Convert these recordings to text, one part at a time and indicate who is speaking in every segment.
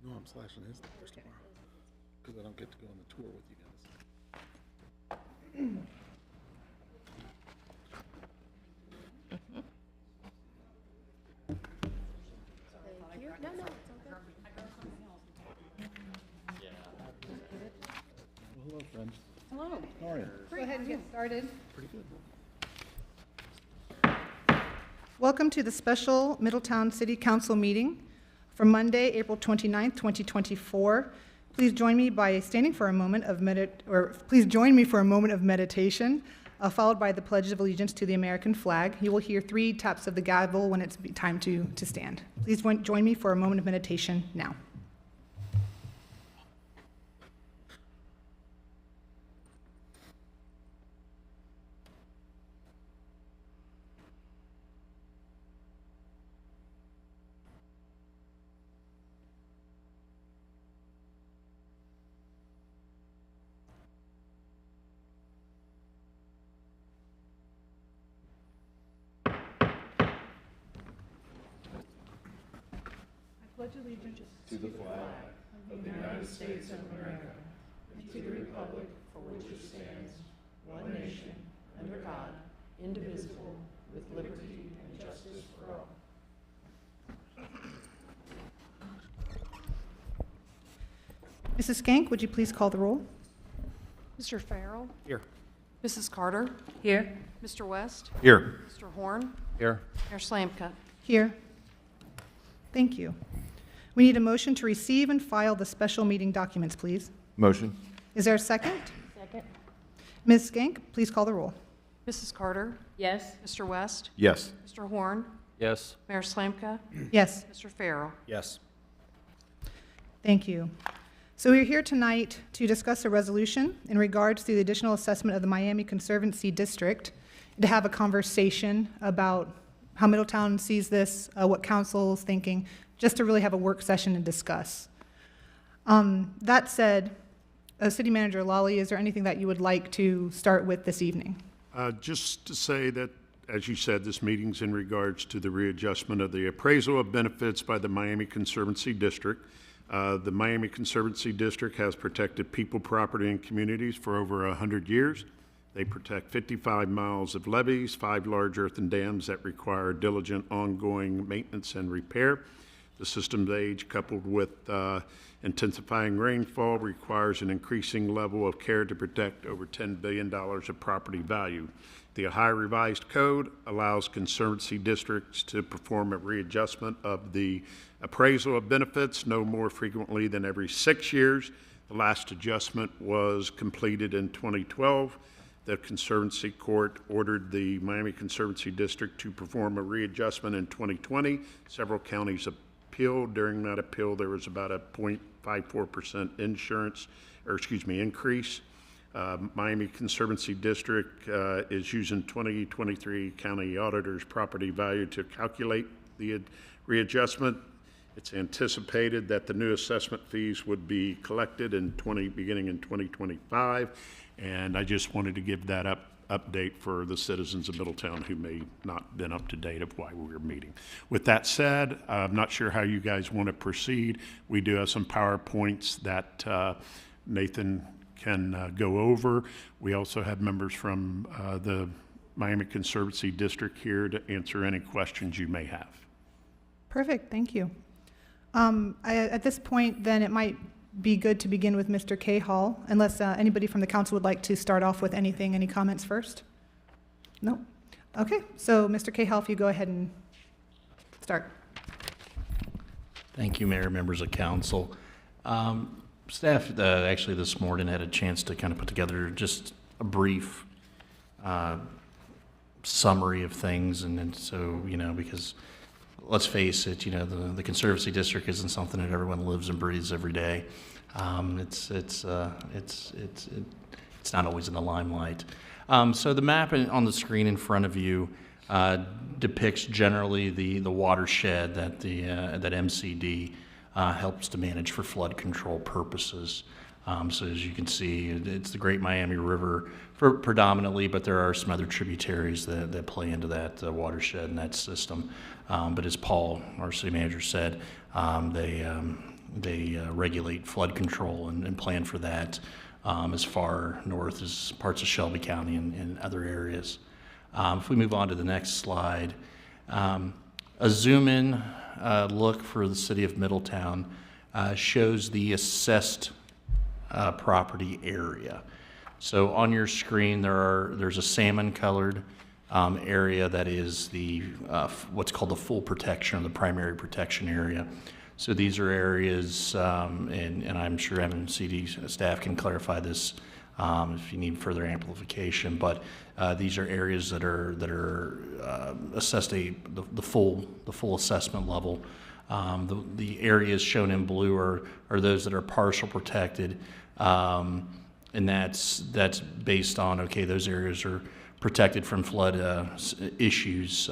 Speaker 1: No, I'm slashing his tires tomorrow because I don't get to go on the tour with you guys. Well, hello, friends.
Speaker 2: Hello.
Speaker 1: How are you?
Speaker 2: Go ahead and get started.
Speaker 1: Pretty good.
Speaker 2: Welcome to the special Middletown City Council meeting for Monday, April 29th, 2024. Please join me by standing for a moment of meditation, followed by the Pledge of Allegiance to the American flag. You will hear 3 taps of the gavel when it's time to stand. Please join me for a moment of meditation now. Pledge allegiance
Speaker 3: to the flag of the United States of America and to the republic for which it stands, one nation, under God, indivisible, with liberty and justice for all.
Speaker 2: Mrs. Skank, would you please call the roll?
Speaker 4: Mr. Farrell?
Speaker 1: Here.
Speaker 4: Mrs. Carter?
Speaker 2: Here.
Speaker 4: Mr. West?
Speaker 1: Here.
Speaker 4: Mr. Horn?
Speaker 1: Here.
Speaker 4: Mayor Slamka?
Speaker 2: Here. Thank you. We need a motion to receive and file the special meeting documents, please.
Speaker 3: Motion.
Speaker 2: Is there a second?
Speaker 5: Second.
Speaker 2: Ms. Skank, please call the roll.
Speaker 4: Mrs. Carter?
Speaker 5: Yes.
Speaker 4: Mr. West?
Speaker 3: Yes.
Speaker 4: Mr. Horn?
Speaker 1: Yes.
Speaker 4: Mayor Slamka?
Speaker 2: Yes.
Speaker 4: Mr. Farrell?
Speaker 1: Yes.
Speaker 2: Thank you. So we're here tonight to discuss a resolution in regards to the additional assessment of the Miami Conservancy District, and to have a conversation about how Middletown sees this, what council is thinking, just to really have a work session and discuss. That said, City Manager Lawley, is there anything that you would like to start with this evening?
Speaker 6: Just to say that, as you said, this meeting's in regards to the readjustment of the appraisal of benefits by the Miami Conservancy District. The Miami Conservancy District has protected people, property, and communities for over 100 years. They protect 55 miles of levees, 5 large earthen dams that require diligent ongoing maintenance and repair. The system's age, coupled with intensifying rainfall, requires an increasing level of care to protect over $10 billion of property value. The Ohio Revised Code allows conservancy districts to perform a readjustment of the appraisal of benefits no more frequently than every 6 years. The last adjustment was completed in 2012. The Conservancy Court ordered the Miami Conservancy District to perform a readjustment in 2020. Several counties appealed. During that appeal, there was about a 0.54% increase. Miami Conservancy District is using 2023 county auditors' property value to calculate the readjustment. It's anticipated that the new assessment fees would be collected beginning in 2025, and I just wanted to give that update for the citizens of Middletown who may not been up to date of why we were meeting. With that said, I'm not sure how you guys want to proceed. We do have some PowerPoints that Nathan can go over. We also have members from the Miami Conservancy District here to answer any questions you may have.
Speaker 2: Perfect, thank you. At this point, then, it might be good to begin with Mr. Cahall, unless anybody from the council would like to start off with anything. Any comments first? No? Okay, so Mr. Cahall, if you go ahead and start.
Speaker 7: Thank you, Mayor, members of council. Staff actually this morning had a chance to kind of put together just a brief summary of things, and so, because let's face it, the Conservancy District isn't something that everyone lives and breathes every day. It's not always in the limelight. So the map on the screen in front of you depicts generally the watershed that that MCD helps to manage for flood control purposes. So as you can see, it's the Great Miami River predominantly, but there are some other tributaries that play into that watershed and that system. But as Paul, our city manager, said, they regulate flood control and plan for that as far north as parts of Shelby County and other areas. If we move on to the next slide, a zoom-in look for the city of Middletown shows the assessed property area. So on your screen, there's a salmon-colored area that is the what's called the full protection, or the primary protection area. So these are areas, and I'm sure MCD staff can clarify this if you need further amplification. But these are areas that are assessed the full assessment level. The areas shown in blue are those that are partial protected, and that's based on, okay, those areas are protected from flood issues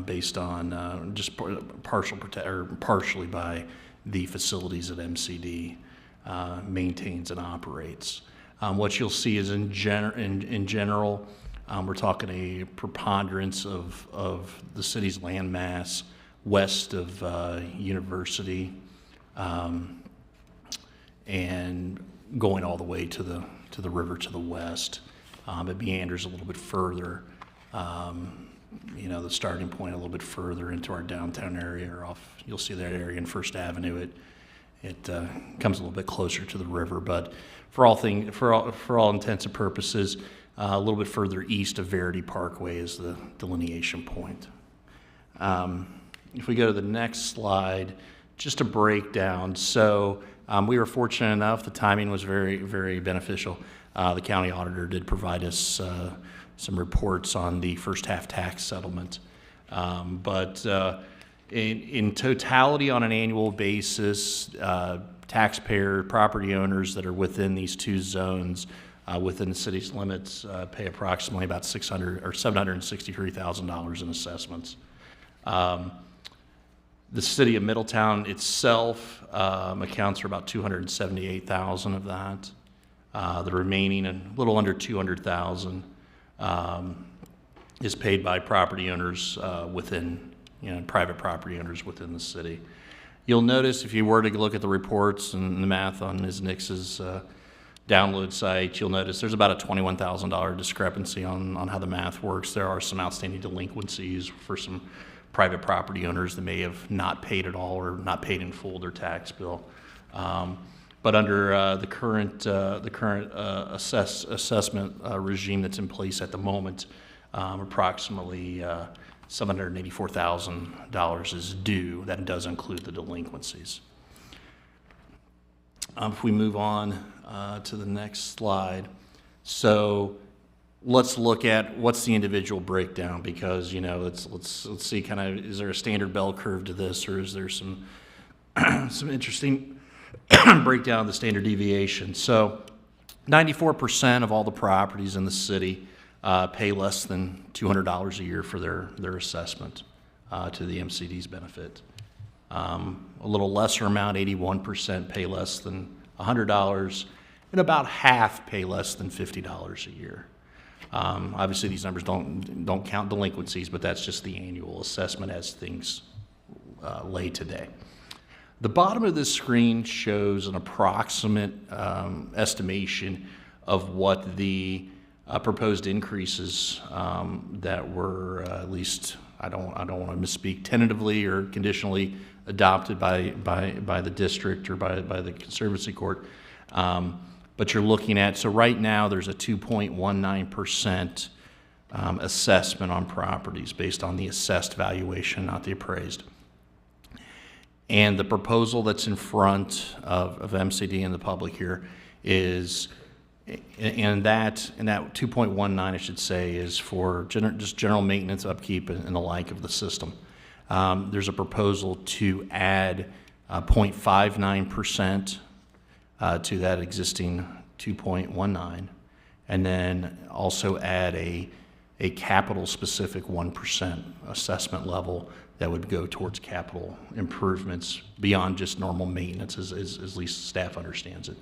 Speaker 7: based on just partially by the facilities that MCD maintains and operates. What you'll see is in general, we're talking a preponderance of the city's land mass west of University, and going all the way to the river to the west. It meanders a little bit further, the starting point a little bit further into our downtown area, or you'll see that area in First Avenue. It comes a little bit closer to the river, but for all intents and purposes, a little bit further east of Verity Parkway is the delineation point. If we go to the next slide, just a breakdown. So we were fortunate enough, the timing was very, very beneficial. The county auditor did provide us some reports on the first half tax settlement. But in totality, on an annual basis, taxpayer property owners that are within these two zones within the city's limits pay approximately about $763,000 in assessments. The city of Middletown itself accounts for about $278,000 of that. The remaining, a little under $200,000, is paid by property owners within, private property owners within the city. You'll notice if you were to look at the reports and the math on Ms. Nix's download site, you'll notice there's about a $21,000 discrepancy on how the math works. There are some outstanding delinquencies for some private property owners that may have not paid at all or not paid in full their tax bill. But under the current assessment regime that's in place at the moment, approximately $784,000 is due. That does include the delinquencies. If we move on to the next slide, so let's look at what's the individual breakdown, because let's see kind of, is there a standard bell curve to this, or is there some some interesting breakdown of the standard deviation. So 94% of all the properties in the city pay less than $200 a year for their assessment to the MCD's benefit. A little lesser amount, 81%, pay less than $100, and about half pay less than $50 a year. Obviously, these numbers don't count delinquencies, but that's just the annual assessment as things lay today. The bottom of this screen shows an approximate estimation of what the proposed increases that were at least, I don't want to misspeak, tentatively or conditionally adopted by the district or by the Conservancy Court. But you're looking at, so right now there's a 2.19% assessment on properties based on the assessed valuation, not the appraised. And the proposal that's in front of MCD and the public here is, and that 2.19, I should say, is for just general maintenance, upkeep, and the like of the system. There's a proposal to add 0.59% to that existing 2.19, and then also add a capital-specific 1% assessment level that would go towards capital improvements beyond just normal maintenance, as at least staff understands it.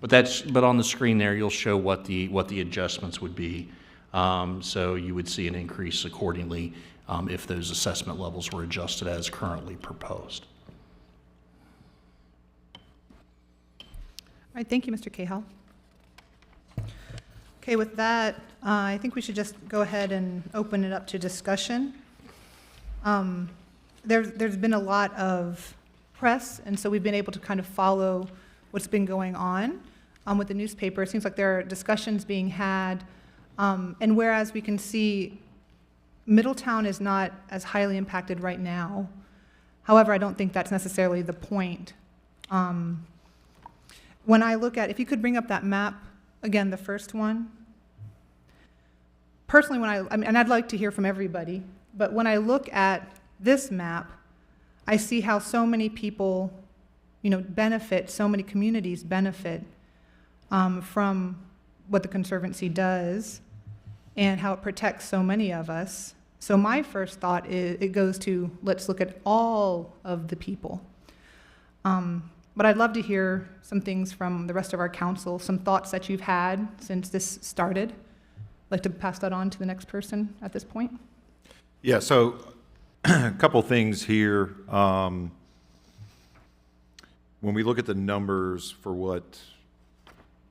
Speaker 7: But on the screen there, you'll show what the adjustments would be. So you would see an increase accordingly if those assessment levels were adjusted as currently proposed.
Speaker 2: right, thank you, Mr. Cahill. Okay, with that, I think we should just go ahead and open it up to discussion. There's been a lot of press, and so we've been able to kind of follow what's been going on with the newspaper. It seems like there are discussions being had, and whereas we can see Middletown is not as highly impacted right now, however, I don't think that's necessarily the point. When I look at, if you could bring up that map, again, the first one. Personally, and I'd like to hear from everybody, but when I look at this map, I see how so many people, benefit, so many communities benefit from what the Conservancy does and how it protects so many of us. So my first thought is, it goes to, let's look at all of the people. But I'd love to hear some things from the rest of our council, some thoughts that you've had since this started. I'd like to pass that on to the next person at this point.
Speaker 5: Yeah, so a couple things here. When we look at the numbers for what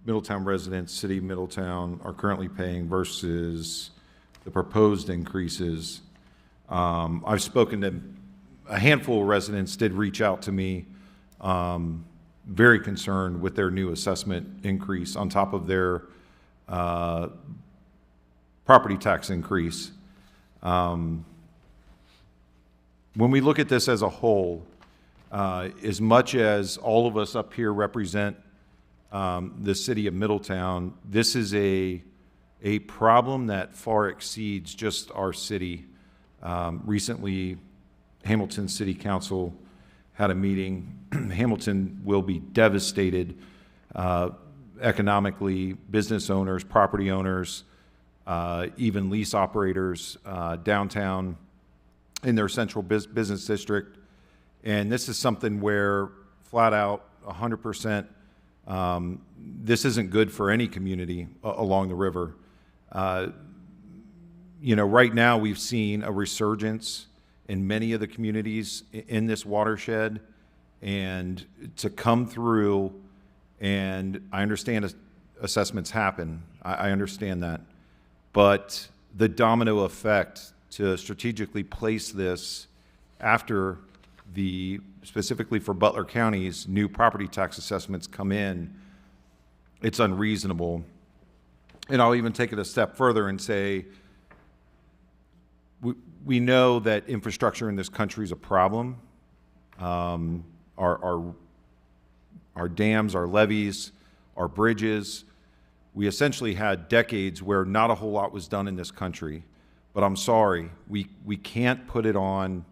Speaker 5: Middletown residents, City of Middletown, are currently paying versus the proposed increases, I've spoken to a handful of residents did reach out to me, very concerned with their new assessment increase on top of their property tax increase. When we look at this as a whole, as much as all of us up here represent the City of Middletown, this is a problem that far exceeds just our city. Recently, Hamilton City Council had a meeting. Hamilton will be devastated economically. Business owners, property owners, even lease operators downtown in their central business district. And this is something where flat out 100%, this isn't good for any community along the river. Right now we've seen a resurgence in many of the communities in this watershed, and to come through, and I understand assessments happen, I understand that, but the domino effect to strategically place this after specifically for Butler County's new property tax assessments come in, it's unreasonable. And I'll even take it a step further and say, we know that infrastructure in this country is a problem. Our dams, our levees, our bridges. We essentially had decades where not a whole lot was done in this country. But I'm sorry, we can't put it on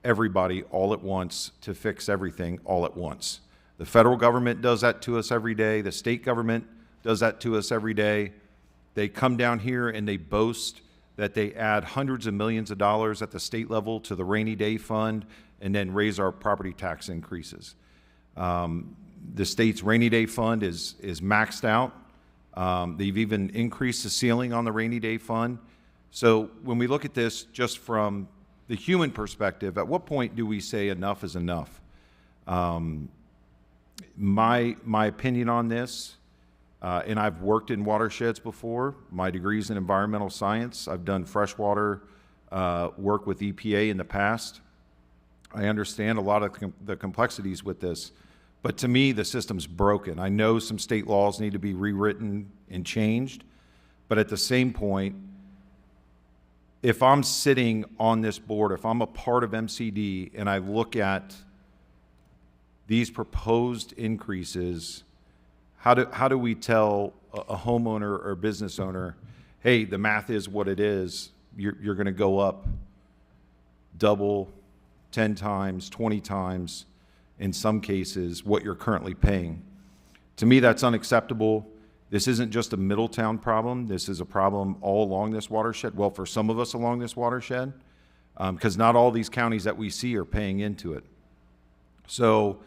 Speaker 5: everybody all at once to fix everything all at once. The federal government does that to us every day. The state government does that to us every day. They come down here and they boast that they add hundreds of millions of dollars at the state level to the rainy day fund and then raise our property tax increases. The state's rainy day fund is maxed out. They've even increased the ceiling on the rainy day fund. So when we look at this just from the human perspective, at what point do we say enough is enough? My opinion on this, and I've worked in watersheds before. My degree's in environmental science. I've done freshwater work with EPA in the past. I understand a lot of the complexities with this, but to me, the system's broken. I know some state laws need to be rewritten and changed, but at the same point, if I'm sitting on this board, if I'm a part of MCD and I look at these proposed increases, how do we tell a homeowner or business owner, hey, the math is what it is, you're going to go up double, 10 times, 20 times, in some cases, what you're currently paying? To me, that's unacceptable. This isn't just a Middletown problem. This is a problem all along this watershed. Well, for some of us along this watershed, because not all these counties that we see are paying into it. So,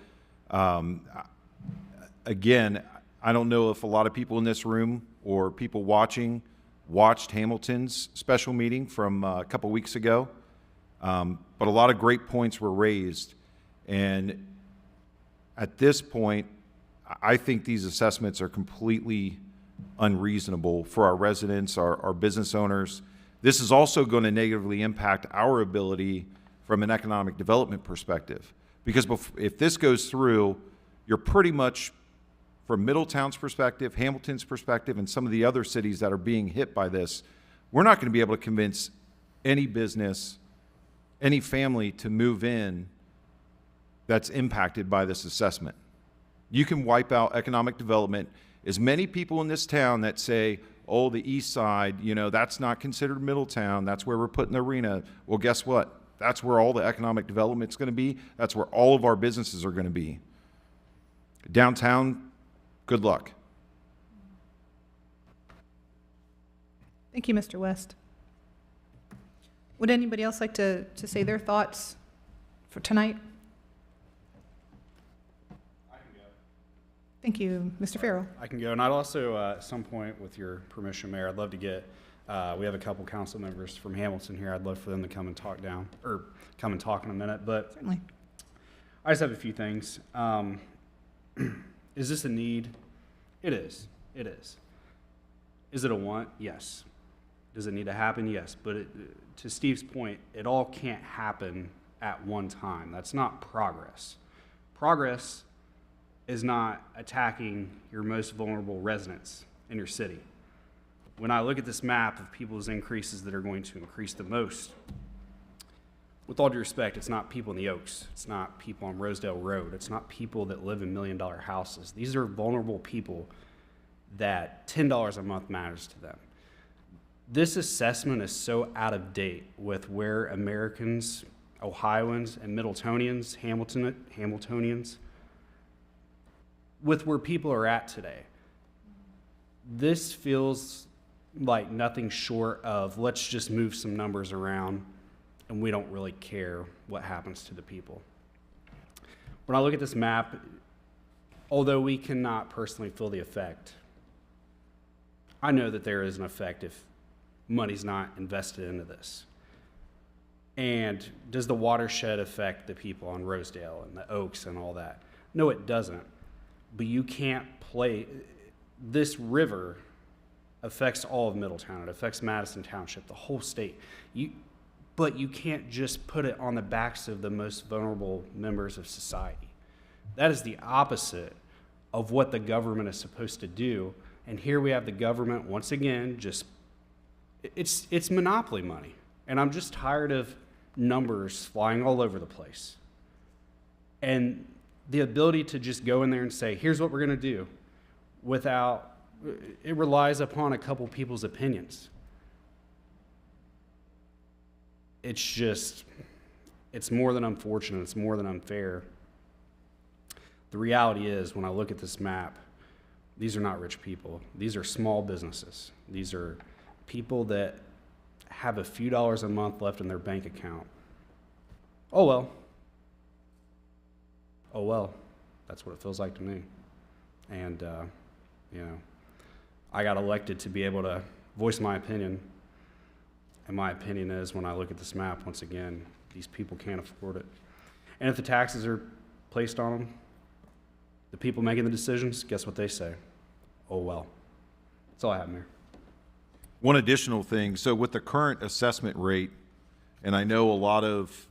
Speaker 5: again, I don't know if a lot of people in this room or people watching watched Hamilton's special meeting from a couple weeks ago, but a lot of great points were raised. And at this point, I think these assessments are completely unreasonable for our residents, our business owners. This is also going to negatively impact our ability from an economic development perspective. Because if this goes through, you're pretty much, from Middletown's perspective, Hamilton's perspective, and some of the other cities that are being hit by this, we're not going to be able to convince any business, any family to move in that's impacted by this assessment. You can wipe out economic development. As many people in this town that say, oh, the east side, you know, that's not considered Middletown, that's where we're putting the arena. Well, guess what? That's where all the economic development's going to be. That's where all of our businesses are going to be. Downtown, good luck.
Speaker 2: Thank you, Mr. West. Would anybody else like to say their thoughts for tonight?
Speaker 8: I can go.
Speaker 2: Thank you, Mr. Farrell.
Speaker 8: I can go. And I'd also, at some point, with your permission, Mayor, I'd love to get, we have a couple council members from Hamilton here. I'd love for them to come and talk come and talk in a minute. But
Speaker 2: Certainly.
Speaker 8: I just have a few things. Is this a need? It is. It is. Is it a want? Yes. Does it need to happen? Yes. But to Steve's point, it all can't happen at one time. That's not progress. Progress is not attacking your most vulnerable residents in your city. When I look at this map of people's increases that are going to increase the most, with all due respect, it's not people in the Oaks. It's not people on Rosedale Road. It's not people that live in million-dollar houses. These are vulnerable people that $10 a month matters to them. This assessment is so out of date with where Americans, Ohioans, and Middletonians, Hamiltonians, with where people are at today. This feels like nothing short of let's just move some numbers around and we don't really care what happens to the people. When I look at this map, although we cannot personally feel the effect, I know that there is an effect if money's not invested into this. And does the watershed affect the people on Rosedale and the Oaks and all that? No, it doesn't. But you can't play, this river affects all of Middletown. It affects Madison Township, the whole state. But you can't just put it on the backs of the most vulnerable members of society. That is the opposite of what the government is supposed to do. And here we have the government, once again, just, it's monopoly money. And I'm just tired of numbers flying all over the place. And the ability to just go in there and say, here's what we're going to do, without, it relies upon a couple people's opinions. It's just, it's more than unfortunate, it's more than unfair. The reality is, when I look at this map, these are not rich people. These are small businesses. These are people that have a few dollars a month left in their bank account. Oh well. Oh well. That's what it feels like to me. And, you know, I got elected to be able to voice my opinion. And my opinion is, when I look at this map, once again, these people can't afford it. And if the taxes are placed on them, the people making the decisions, guess what they say? Oh well. That's all I have, Mayor.
Speaker 5: One additional thing, so with the current assessment rate, and I know a lot of,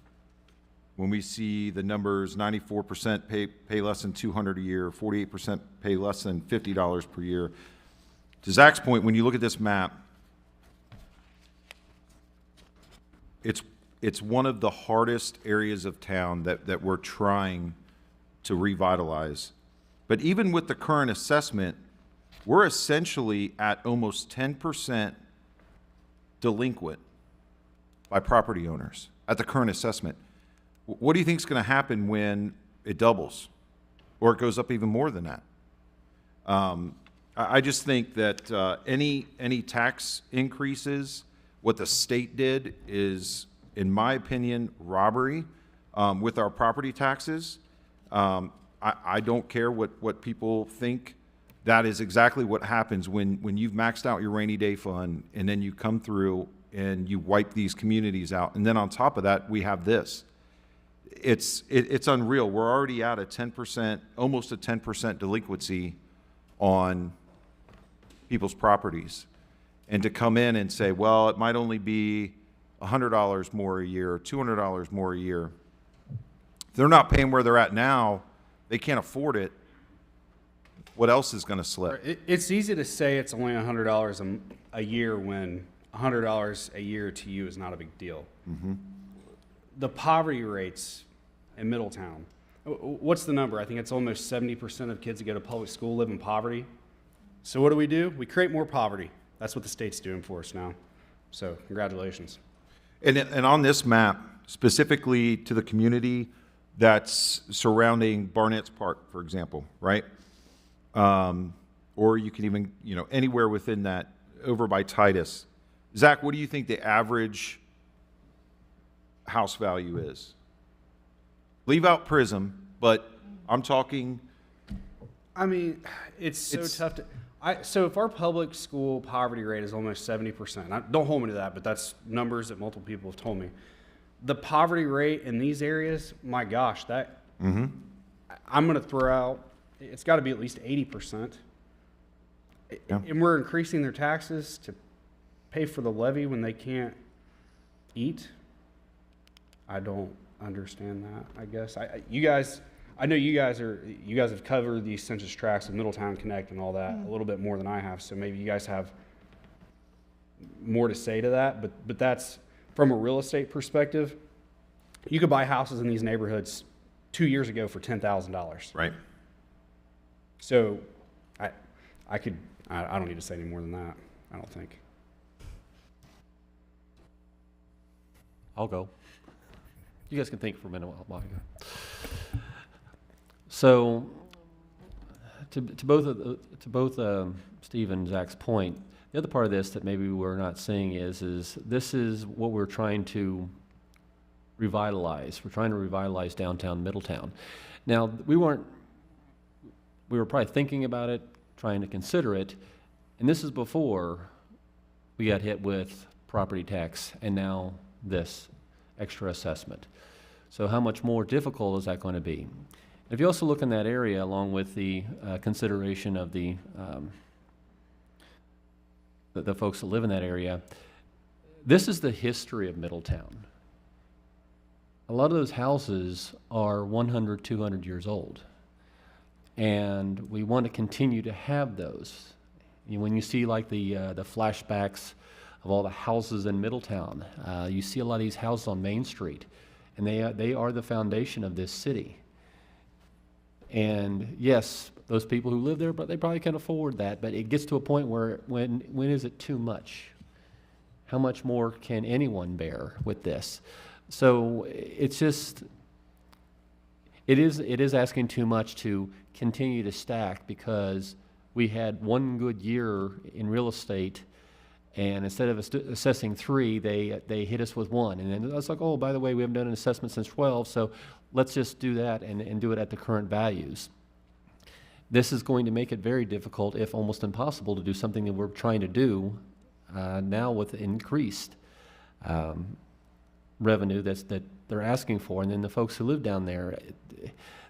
Speaker 5: when we see the numbers, 94% pay less than $200 a year, 48% pay less than $50 per year. To Zach's point, when you look at this map, it's one of the hardest areas of town that we're trying to revitalize. But even with the current assessment, we're essentially at almost 10% delinquent by property owners at the current assessment. What do you think is going to happen when it doubles or it goes up even more than that? I just think that any tax increases, what the state did is, in my opinion, robbery with our property taxes. I don't care what people think. That is exactly what happens when you've maxed out your rainy day fund and then you come through and you wipe these communities out. And then on top of that, we have this. it's unreal. We're already at a 10%, almost a 10% delinquency on people's properties. And to come in and say, well, it might only be $100 more a year, $200 more a year. If they're not paying where they're at now, they can't afford it. What else is going to slip?
Speaker 8: It's easy to say it's only $100 a year when $100 a year to you is not a big deal. The poverty rates in Middletown, what's the number? I think it's almost 70% of kids that go to public school live in poverty. So what do? We create more poverty. That's what the state's doing for us now. So congratulations.
Speaker 5: And on this map, specifically to the community that's surrounding Barnett's Park, for example, right? Or you can even, anywhere within that, over by Titus. Zach, what do you think the average house value is? Leave out Prism, but I'm talking.
Speaker 8: I mean, it's so tough to. So if our public school poverty rate is almost 70%, don't hold me to that, but that's numbers that multiple people have told me. The poverty rate in these areas, my gosh, that I'm going to throw out. It's got to be at least 80%.
Speaker 5: Yeah.
Speaker 8: And we're increasing their taxes to pay for the levy when they can't eat. I don't understand that, I guess. I know you guys have covered these census tracts of Middletown Connect and all that a little bit more than I have, so maybe you guys have more to say to that, but that's from a real estate perspective. You could buy houses in these neighborhoods 2 years ago for $10,000.
Speaker 5: Right.
Speaker 8: So I don't need to say any more than that, I don't think.
Speaker 9: I'll go. You guys can think for a minute while I go. So, to both Steve and Zach's point, the other part of this that maybe we're not seeing is this is what we're trying to revitalize. We're trying to revitalize downtown Middletown. Now, we were probably thinking about it, trying to consider it, and this is before we got hit with property tax and now this extra assessment. So how much more difficult is that going to be? If you also look in that area, along with the consideration of the folks that live in that area, this is the history of Middletown. A lot of those houses are 100, 200 years old, and we want to continue to have those. When you see like the flashbacks of all the houses in Middletown, you see a lot of these houses on Main Street, and they are the foundation of this city. And yes, those people who live there, but they probably can afford that. But it gets to a point where when is it too much? How much more can anyone bear with this? So it's just, it is asking too much to continue to stack, because we had one good year in real estate, and instead of assessing 3, they hit us with 1. And then I was like, oh, by the way, we haven't done an assessment since 12, so let's just do that and do it at the current values. This is going to make it very difficult, if almost impossible, to do something that we're trying to do now with increased revenue that they're asking for. And then the folks who live down there,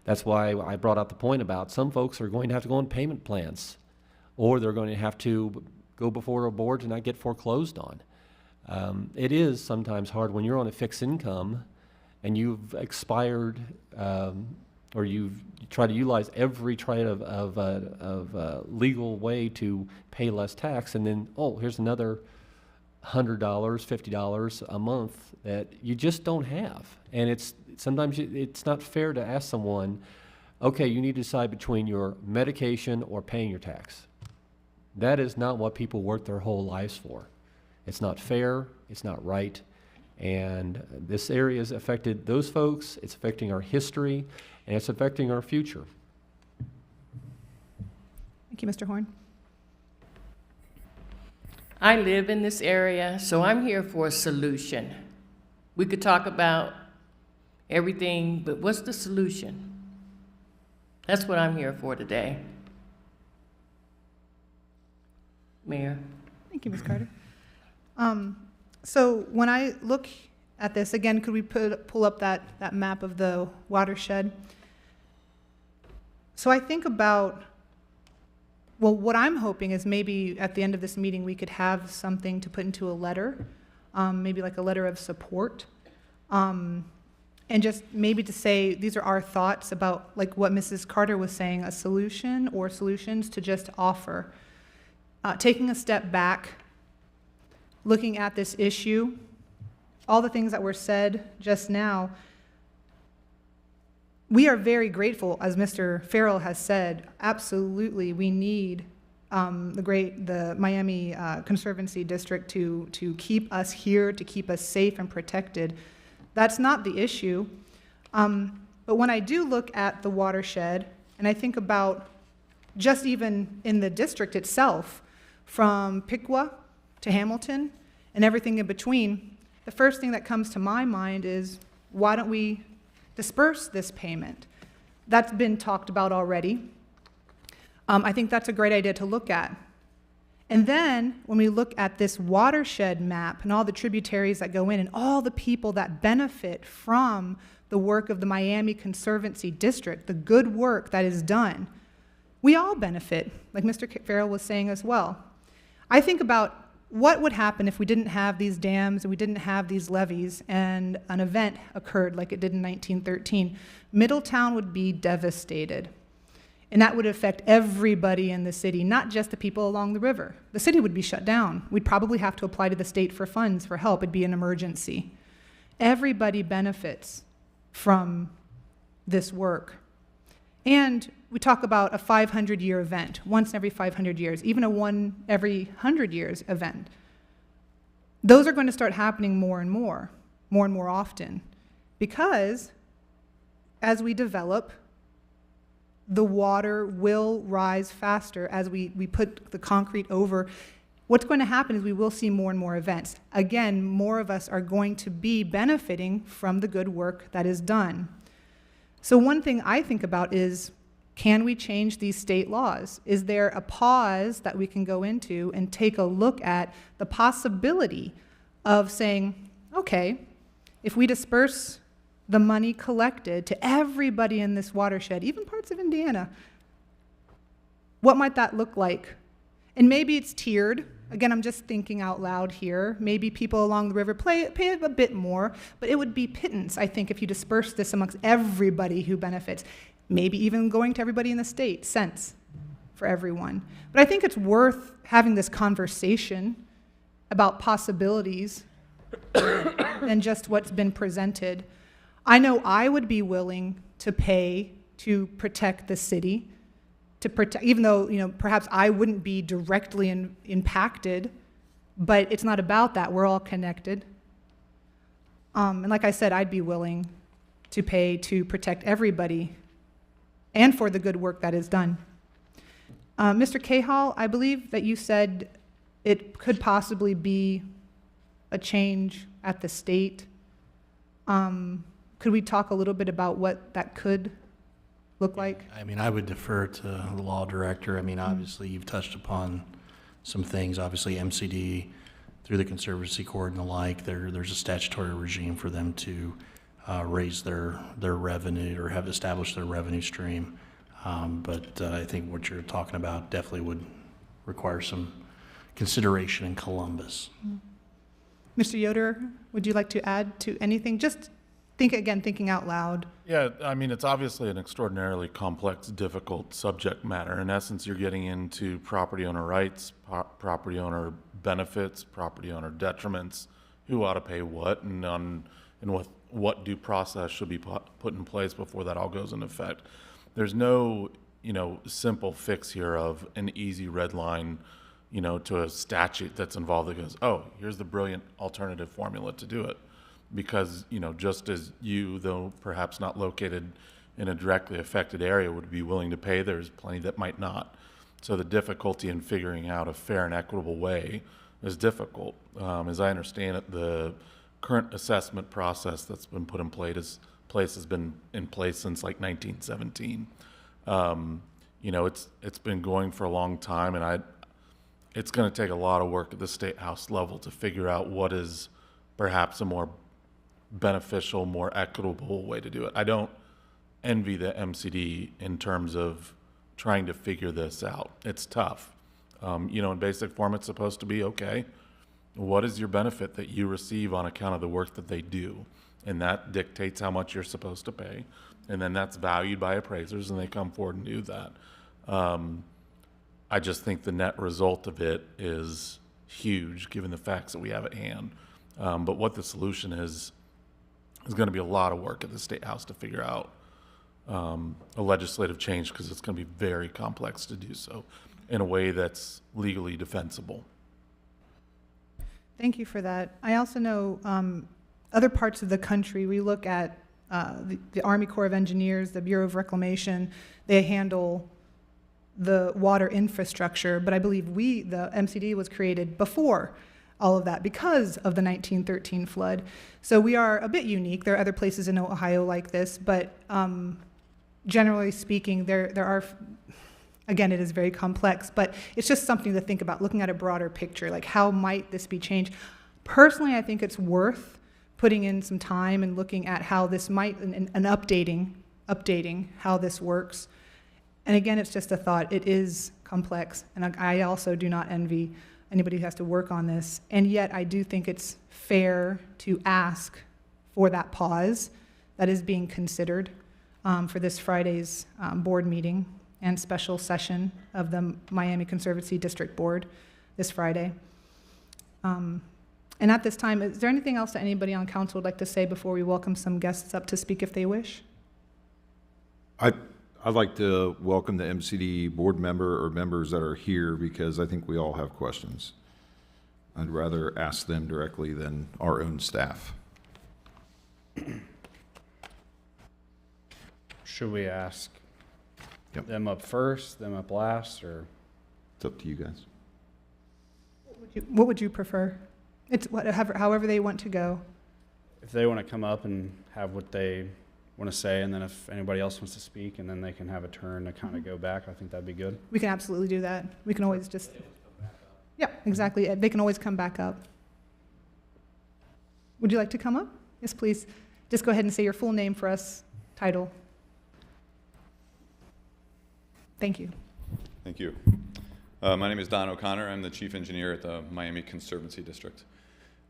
Speaker 9: that's why I brought out the point about some folks are going to have to go on payment plans, or they're going to have to go before a board to not get foreclosed on. It is sometimes hard when you're on a fixed income and you've expired, or you try to utilize every legal way to pay less tax, and then, oh, here's another $100, $50 a month that you just don't have. And sometimes it's not fair to ask someone, okay, you need to decide between your medication or paying your tax. That is not what people work their whole lives for. It's not fair, it's not right, and this area has affected those folks, it's affecting our history, and it's affecting our future.
Speaker 2: Thank you, Mr. Horn.
Speaker 3: I live in this area, so I'm here for a solution. We could talk about everything, but what's the solution? That's what I'm here for today. Mayor.
Speaker 2: Thank you, Ms. Carter. So when I look at this, again, could we pull up that map of the watershed? So I think about, well, what I'm hoping is maybe at the end of this meeting, we could have something to put into a letter, maybe like a letter of support, and just maybe to say, these are our thoughts about like what Mrs. Carter was saying, a solution or solutions to just offer. Taking a step back, looking at this issue, all the things that were said just now, we are very grateful, as Mr. Farrell has said, absolutely, we need the Miami Conservancy District to keep us here, to keep us safe and protected. That's not the issue. But when I do look at the watershed, and I think about just even in the district itself, from Piqua to Hamilton and everything in between, the first thing that comes to my mind is, why don't we disperse this payment? That's been talked about already. I think that's a great idea to look at. And then when we look at this watershed map and all the tributaries that go in and all the people that benefit from the work of the Miami Conservancy District, the good work that is done, we all benefit, like Mr. Farrell was saying as well. I think about what would happen if we didn't have these dams and we didn't have these levees and an event occurred like it did in 1913. Middletown would be devastated. And that would affect everybody in the city, not just the people along the river. The city would be shut down. We'd probably have to apply to the state for funds, for help. It'd be an emergency. Everybody benefits from this work. And we talk about a 500-year event, once every 500 years, even a one every 100 years event. Those are going to start happening more and more often, because as we develop, the water will rise faster as we put the concrete over. What's going to happen is we will see more and more events. Again, more of us are going to be benefiting from the good work that is done. So one thing I think about is, can we change these state laws? Is there a pause that we can go into and take a look at the possibility of saying, okay, if we disperse the money collected to everybody in this watershed, even parts of Indiana, what might that look like? And maybe it's tiered. Again, I'm just thinking out loud here. Maybe people along the river pay a bit more, but it would be pittance, I think, if you disperse this amongst everybody who benefits. Maybe even going to everybody in the state, cents for everyone. But I think it's worth having this conversation about possibilities than just what's been presented. I know I would be willing to pay to protect the city, to protect, even though, perhaps I wouldn't be directly impacted, but it's not about that. We're all connected. And like I said, I'd be willing to pay to protect everybody and for the good work that is done. Mr. Cahall, I believe that you said it could possibly be a change at the state. Could we talk a little bit about what that could look like?
Speaker 7: I mean, I would defer to the law director. I mean, obviously, you've touched upon some things. Obviously, MCD, through the Conservancy Court and the like, there's a statutory regime for them to raise their revenue or have established their revenue stream. But I think what you're talking about definitely would require some consideration in Columbus.
Speaker 2: Mr. Yoder, would you like to add to anything? Just thinking out loud.
Speaker 1: Yeah, I mean, it's obviously an extraordinarily complex, difficult subject matter. In essence, you're getting into property owner rights, property owner benefits, property owner detriments, who ought to pay what, and what due process should be put in place before that all goes into effect. There's no, simple fix here of an easy red line, to a statute that's involved that goes, oh, here's the brilliant alternative formula to do it. Because, just as you, though perhaps not located in a directly affected area, would be willing to pay, there's plenty that might not. So the difficulty in figuring out a fair and equitable way is difficult. As I understand it, the current assessment process that's been put in place has been in place since like 1917. It's been going for a long time, and it's going to take a lot of work at the State House level to figure out what is perhaps a more beneficial, more equitable way to do it. I don't envy the MCD in terms of trying to figure this out. It's tough. In basic form, it's supposed to be, okay, what is your benefit that you receive on account of the work that they do? And that dictates how much you're supposed to pay. And then that's valued by appraisers, and they come forward and do that. I just think the net result of it is huge, given the facts that we have at hand. But what the solution is going to be a lot of work at the State House to figure out a legislative change, because it's going to be very complex to do so in a way that's legally defensible.
Speaker 2: Thank you for that. I also know other parts of the country, we look at the Army Corps of Engineers, the Bureau of Reclamation, they handle the water infrastructure, but I believe the MCD was created before all of that because of the 1913 flood. So we are a bit unique. There are other places in Ohio like this, but generally speaking, there are, again, it is very complex, but it's just something to think about, looking at a broader picture, like how might this be changed? Personally, I think it's worth putting in some time and looking at how this might, and updating how this works. And again, it's just a thought. It is complex, and I also do not envy anybody who has to work on this. And yet, I do think it's fair to ask for that pause that is being considered for this Friday's board meeting and special session of the Miami Conservancy District Board this Friday. And at this time, is there anything else that anybody on council would like to say before we welcome some guests up to speak if they wish?
Speaker 5: I'd like to welcome the MCD board member or members that are here, because I think we all have questions. I'd rather ask them directly than our own staff.
Speaker 8: Should we ask
Speaker 5: Yep.
Speaker 8: them up first, them up last, or?
Speaker 5: It's up to you guys.
Speaker 2: What would you prefer? It's however they want to go.
Speaker 8: If they want to come up and have what they want to say, and then if anybody else wants to speak, and then they can have a turn to kind of go back, I think that'd be good.
Speaker 2: We can absolutely do that. We can always just, yeah, exactly. They can always come back up. Would you like to come up? Yes, please. Just go ahead and say your full name for us, title. Thank you.
Speaker 10: Thank you. My name is Don O'Connor. I'm the chief engineer at the Miami Conservancy District.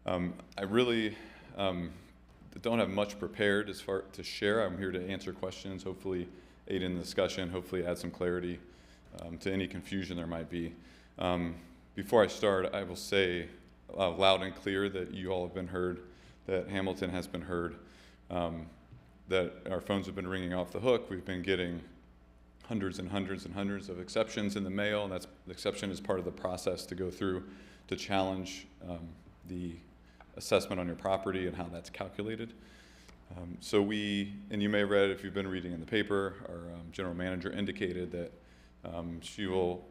Speaker 10: I really don't have much prepared as far to share. I'm here to answer questions, hopefully aid in the discussion, hopefully add some clarity to any confusion there might be. Before I start, I will say loud and clear that you all have been heard, that Hamilton has been heard, that our phones have been ringing off the hook. We've been getting hundreds and hundreds and hundreds of exceptions in the mail, and the exception is part of the process to go through to challenge the assessment on your property and how that's calculated. So and you may have read, if you've been reading in the paper, our general manager indicated that she will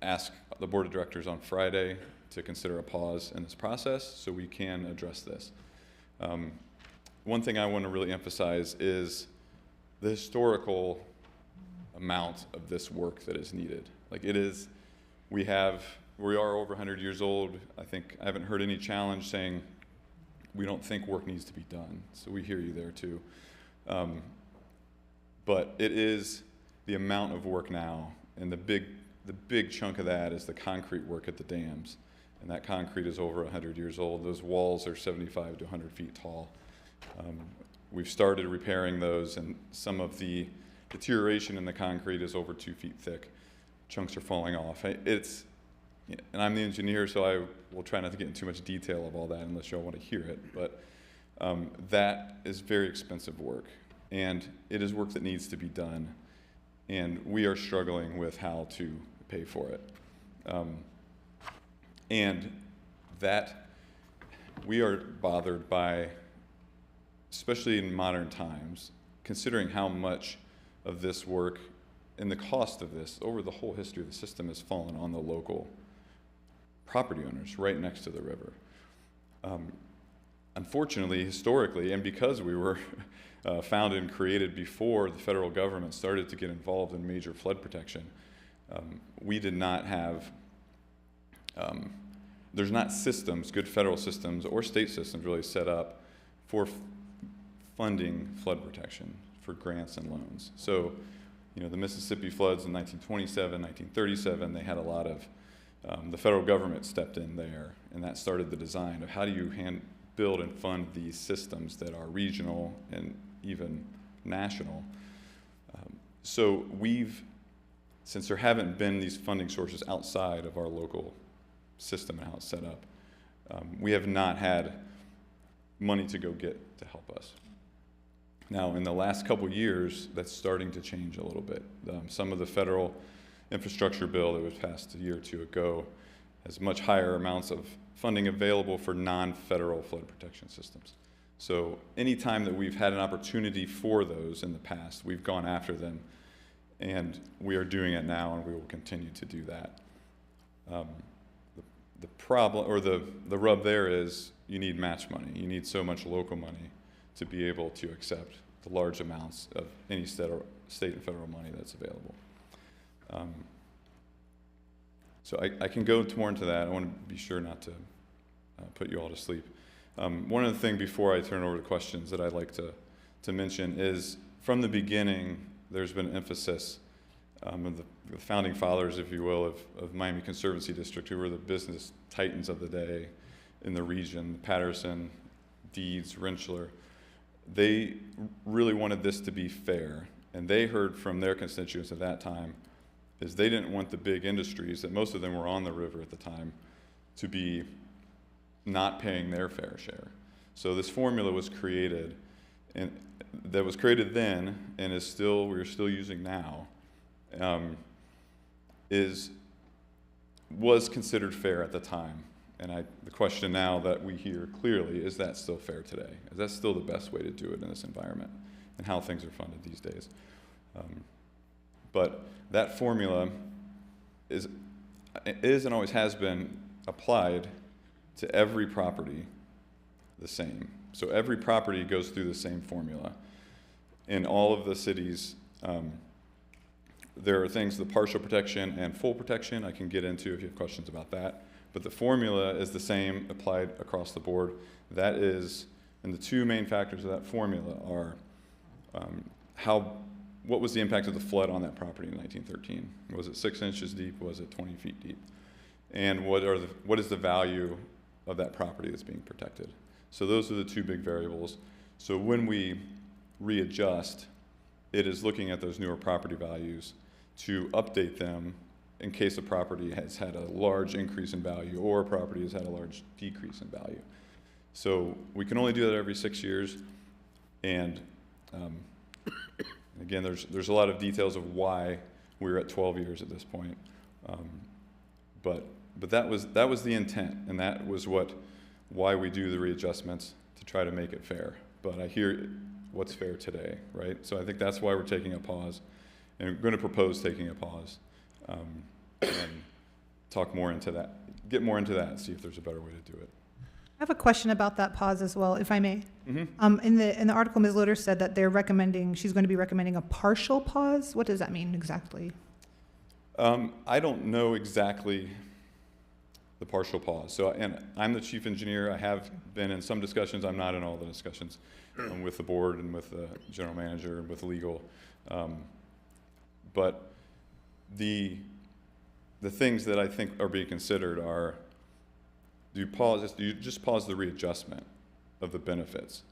Speaker 10: ask the board of directors on Friday to consider a pause in this process so we can address this. One thing I want to really emphasize is the historical amount of this work that is needed. Like it is, we are over 100 years old. I haven't heard any challenge saying we don't think work needs to be done. So we hear you there too. But it is the amount of work now, and the big chunk of that is the concrete work at the dams. And that concrete is over 100 years old. Those walls are 75 to 100 feet tall. We've started repairing those, and some of the deterioration in the concrete is over 2 feet thick. Chunks are falling off. And I'm the engineer, so I will try not to get into too much detail of all that unless y'all want to hear it. But that is very expensive work, and it is work that needs to be done. And we are struggling with how to pay for it. And that we are bothered by, especially in modern times, considering how much of this work and the cost of this over the whole history of the system has fallen on the local property owners right next to the river. Unfortunately, historically, and because we were founded and created before the federal government started to get involved in major flood protection, we did not have, there's not systems, good federal systems or state systems really set up for funding flood protection for grants and loans. So, the Mississippi floods in 1927, 1937, they had a lot of, the federal government stepped in there, and that started the design of how do you build and fund these systems that are regional and even national. So since there haven't been these funding sources outside of our local system and how it's set up, we have not had money to go get to help us. Now, in the last couple years, that's starting to change a little bit. Some of the federal infrastructure bill that was passed a year or two ago has much higher amounts of funding available for non-federal flood protection systems. So anytime that we've had an opportunity for those in the past, we've gone after them, and we are doing it now, and we will continue to do that. The problem, or the rub there is you need match money. You need so much local money to be able to accept the large amounts of any state and federal money that's available. So I can go more into that. I want to be sure not to put you all to sleep. One other thing before I turn over to questions that I'd like to mention is from the beginning, there's been emphasis of the founding fathers, if you will, of Miami Conservancy District, who were the business titans of the day in the region, Patterson, Deeds, Rentschler. They really wanted this to be fair, and they heard from their constituents at that time is they didn't want the big industries, that most of them were on the river at the time, to be not paying their fair share. So this formula was created, and that was created then, and we're still using now, was considered fair at the time. And the question now that we hear clearly, is that still fair today? Is that still the best way to do it in this environment and how things are funded these days? But that formula is and always has been applied to every property the same. So every property goes through the same formula. In all of the cities, there are things, the partial protection and full protection I can get into if you have questions about that. But the formula is the same applied across the board. That is, and the two main factors of that formula are what was the impact of the flood on that property in 1913? Was it 6 inches deep? Was it 20 feet deep? And what is the value of that property that's being protected? So those are the two big variables. So when we readjust, it is looking at those newer property values to update them in case a property has had a large increase in value or a property has had a large decrease in value. So we can only do that every 6 years. And again, there's a lot of details of why we're at 12 years at this point. But that was the intent, and that was why we do the readjustments, to try to make it fair. But I hear what's fair today, right? So I think that's why we're taking a pause, and we're going to propose taking a pause, and talk more into that, get more into that, and see if there's a better way to do it.
Speaker 2: I have a question about that pause as well, if I may.
Speaker 10: Mm-hmm.
Speaker 2: In the article, Ms. Loader said that she's going to be recommending a partial pause. What does that mean exactly?
Speaker 10: I don't know exactly the partial pause. So, and I'm the chief engineer. I have been in some discussions. I'm not in all the discussions with the board and with the general manager and with legal. But the things that I think are being considered are, do you just pause the readjustment of the benefits?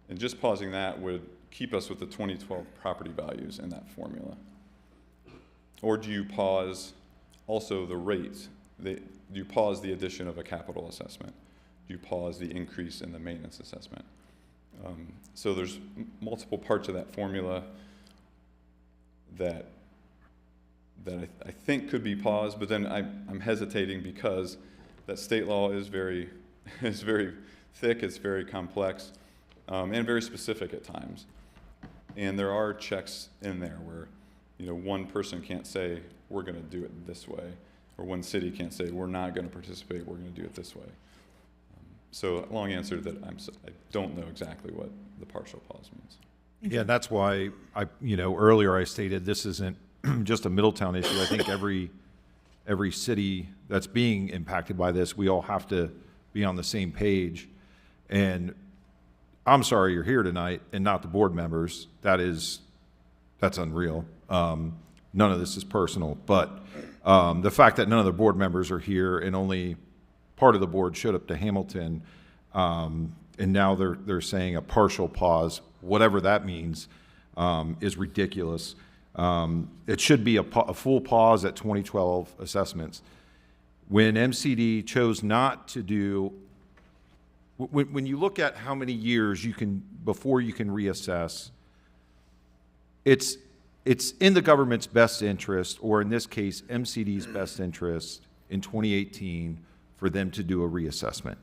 Speaker 10: And just pausing that would keep us with the 2012 property values in that formula. Or do you pause also the rates? Do you pause the addition of a capital assessment? Do you pause the increase in the maintenance assessment? So there's multiple parts of that formula that I think could be paused, but then I'm hesitating because that state law is very thick, it's very complex, and very specific at times. And there are checks in there where, one person can't say, we're going to do it this way, or one city can't say, we're not going to participate, we're going to do it this way. So long answer that I don't know exactly what the partial pause means.
Speaker 5: Yeah, that's why earlier I stated this isn't just a Middletown issue. I think every city that's being impacted by this, we all have to be on the same page. And I'm sorry you're here tonight and not the board members. That's unreal. None of this is personal, but the fact that none of the board members are here and only part of the board showed up to Hamilton, and now they're saying a partial pause, whatever that means, is ridiculous. It should be a full pause at 2012 assessments. When MCD chose not to do, when you look at how many years before you can reassess, it's in the government's best interest, or in this case, MCD's best interest in 2018 for them to do a reassessment.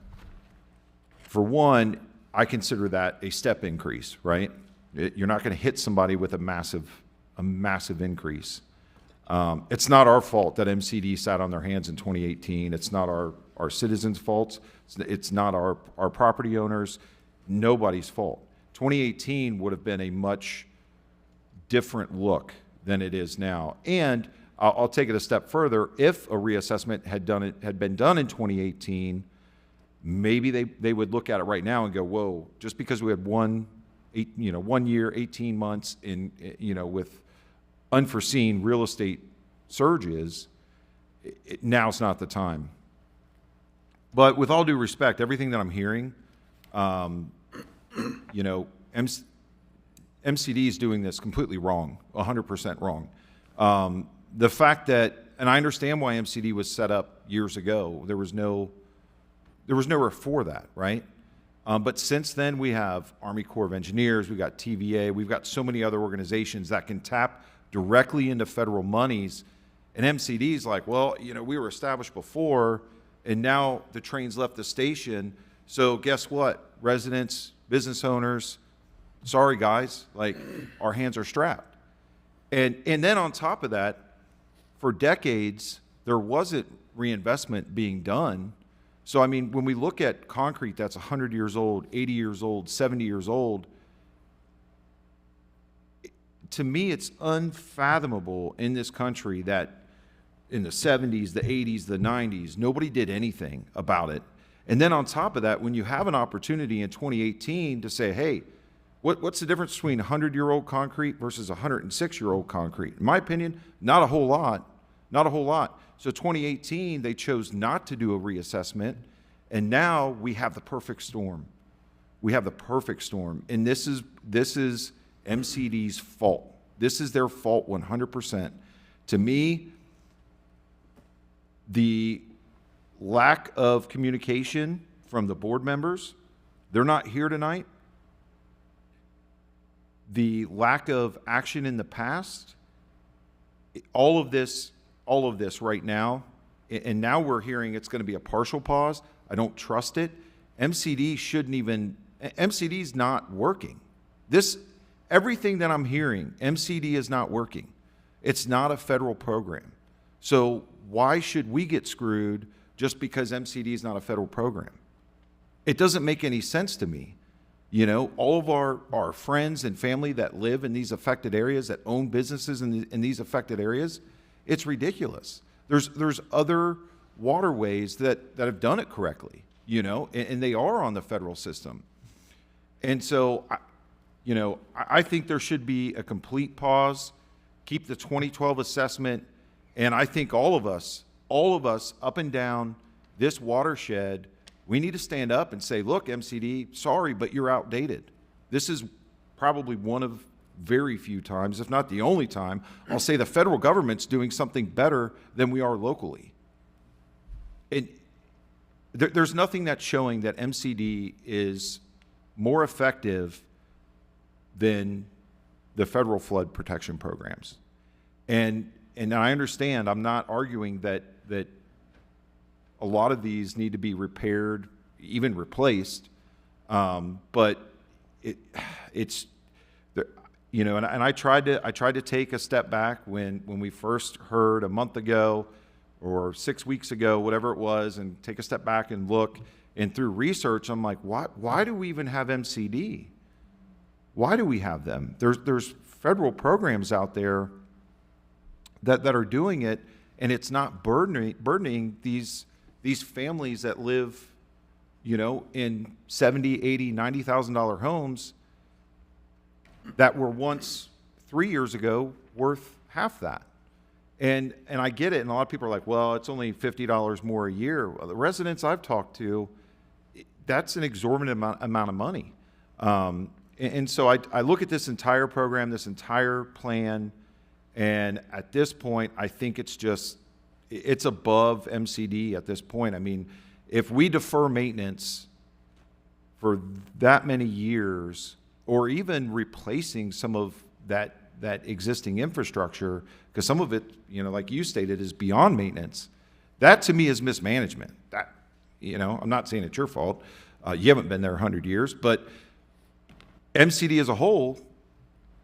Speaker 5: For one, I consider that a step increase, right? You're not going to hit somebody with a massive increase. It's not our fault that MCD sat on their hands in 2018. It's not our citizens' faults. It's not our property owners. Nobody's fault. 2018 would have been a much different look than it is now. And I'll take it a step further. If a reassessment had been done in 2018, maybe they would look at it right now and go, whoa, just because we had 1 year, 18 months with unforeseen real estate surges, now's not the time. But with all due respect, everything that I'm hearing, MCD is doing this completely wrong, 100% wrong. The fact that, and I understand why MCD was set up years ago. There was nowhere for that, right? But since then, we have Army Corps of Engineers, we've got TVA, we've got so many other organizations that can tap directly into federal monies. And MCD's like, well, we were established before, and now the train's left the station. So guess what? Residents, business owners, sorry guys, like our hands are strapped. And then on top of that, for decades, there wasn't reinvestment being done. So, I mean, when we look at concrete that's 100 years old, 80 years old, 70 years old, to me, it's unfathomable in this country that in the 70s, the 80s, the 90s, nobody did anything about it. And then on top of that, when you have an opportunity in 2018 to say, hey, what's the difference between 100-year-old concrete versus 106-year-old concrete? In my opinion, not a whole lot. Not a whole lot. So 2018, they chose not to do a reassessment, and now we have the perfect storm. We have the perfect storm, and this is MCD's fault. This is their fault 100%. To me, the lack of communication from the board members, they're not here tonight. The lack of action in the past, all of this right now, and now we're hearing it's going to be a partial pause. I don't trust it. MCD's not working. Everything that I'm hearing, MCD is not working. It's not a federal program. So why should we get screwed just because MCD is not a federal program? It doesn't make any sense to me. All of our friends and family that live in these affected areas, that own businesses in these affected areas, it's ridiculous. There's other waterways that have done it correctly, and they are on the federal system. And so, I think there should be a complete pause, keep the 2012 assessment, and I think all of us up and down this watershed, we need to stand up and say, look, MCD, sorry, but you're outdated. This is probably one of very few times, if not the only time, I'll say the federal government's doing something better than we are locally. And there's nothing that's showing that MCD is more effective than the federal flood protection programs. And I understand, I'm not arguing that a lot of these need to be repaired, even replaced, but it's and I tried to take a step back when we first heard a month ago or 6 weeks ago, whatever it was, and take a step back and look. And through research, I'm like, why do we even have MCD? Why do we have them? There's federal programs out there that are doing it, and it's not burdening these families that live, you know, in 70, 80, $90,000 homes that were once 3 years ago worth half that. And I get it, and a lot of people are like, well, it's only $50 more a year. Well, the residents I've talked to, that's an exorbitant amount of money. And so I look at this entire program, this entire plan, and at this point, I think it's above MCD at this point. I mean, if we defer maintenance for that many years, or even replacing some of that existing infrastructure, because some of it, you know, like you stated, is beyond maintenance, that to me is mismanagement. That, you know, I'm not saying it's your fault. You haven't been there 100 years, but MCD as a whole,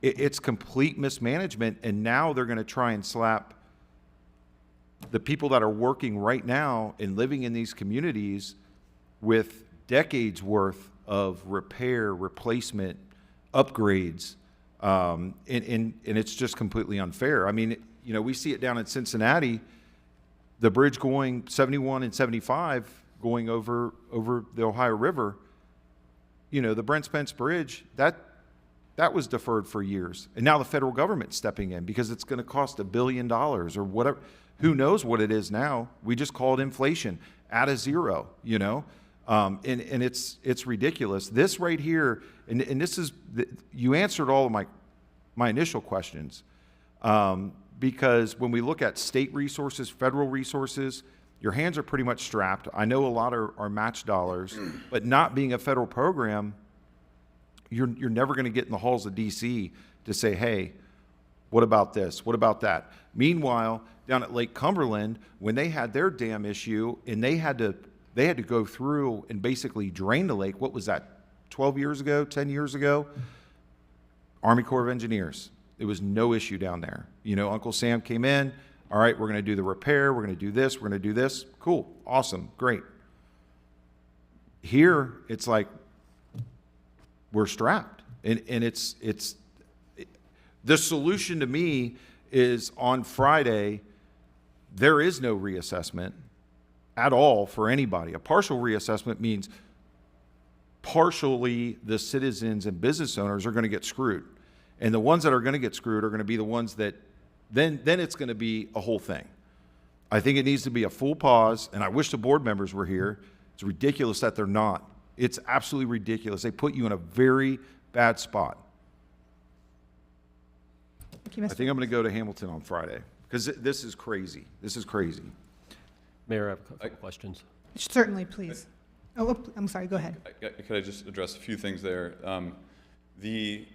Speaker 5: it's complete mismanagement, and now they're going to try and slap the people that are working right now and living in these communities with decades worth of repair, replacement, upgrades, and it's just completely unfair. I mean, you know, we see it down in Cincinnati, the bridge going 71 and 75 going over the Ohio River. You know, the Brent Spence Bridge, that was deferred for years. And now the federal government's stepping in because it's going to cost $1 billion or whatever. Who knows what it is now? We just call it inflation at a zero, you know? And it's ridiculous. This right here, and this is, you answered all of my initial questions. Because when we look at state resources, federal resources, your hands are pretty much strapped. I know a lot are match dollars, but not being a federal program, you're never going to get in the halls of DC to say, hey, what about this? What about that? Meanwhile, down at Lake Cumberland, when they had their dam issue and they had to go through and basically drain the lake, what was that, 12 years ago, 10 years ago? Army Corps of Engineers. It was no issue down there. You know, Uncle Sam came in, all right, we're going to do the repair, we're going to do this, we're going to do this. Cool, awesome, great. Here, it's like we're strapped. And it's the solution to me is on Friday, there is no reassessment at all for anybody. A partial reassessment means partially the citizens and business owners are going to get screwed. And the ones that are going to get screwed are going to be the ones that then it's going to be a whole thing. I think it needs to be a full pause, and I wish the board members were here. It's ridiculous that they're not. It's absolutely ridiculous. They put you in a very bad spot.
Speaker 2: Thank you,
Speaker 5: I think I'm going to go to Hamilton on Friday because this is crazy. This is crazy.
Speaker 9: Mayor, I have a couple questions.
Speaker 2: Certainly, please. Oh, I'm sorry, go ahead.
Speaker 10: Could I just address a few things there?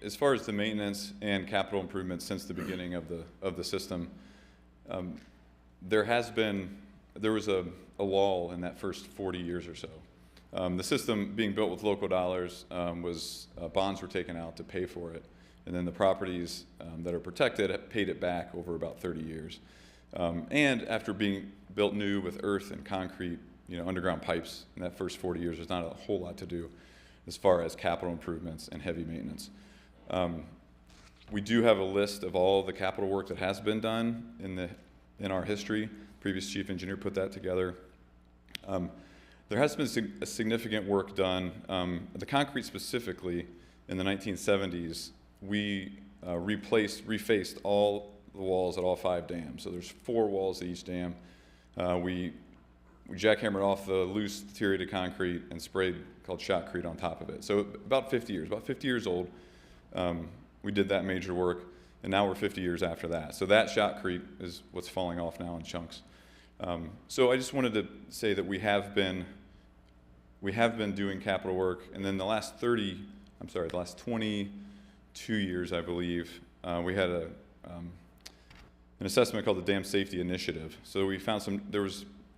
Speaker 10: As far as the maintenance and capital improvements since the beginning of the system, there was a lull in that first 40 years or so. The system being built with local dollars bonds were taken out to pay for it, and then the properties that are protected paid it back over about 30 years. And after being built new with earth and concrete, you know, underground pipes in that first 40 years, there's not a whole lot to do as far as capital improvements and heavy maintenance. We do have a list of all the capital work that has been done in our history. Previous chief engineer put that together. There has been a significant work done. The concrete specifically, in the 1970s, we refaced all the walls at all 5 dams. So there's 4 walls at each dam. We jackhammered off the loose deteriorated concrete and sprayed called shotcrete on top of it. So about 50 years old, we did that major work, and now we're 50 years after that. So that shotcrete is what's falling off now in chunks. So I just wanted to say that we have been doing capital work, and then the last 22 years, I believe, we had an assessment called the Dam Safety Initiative. So we found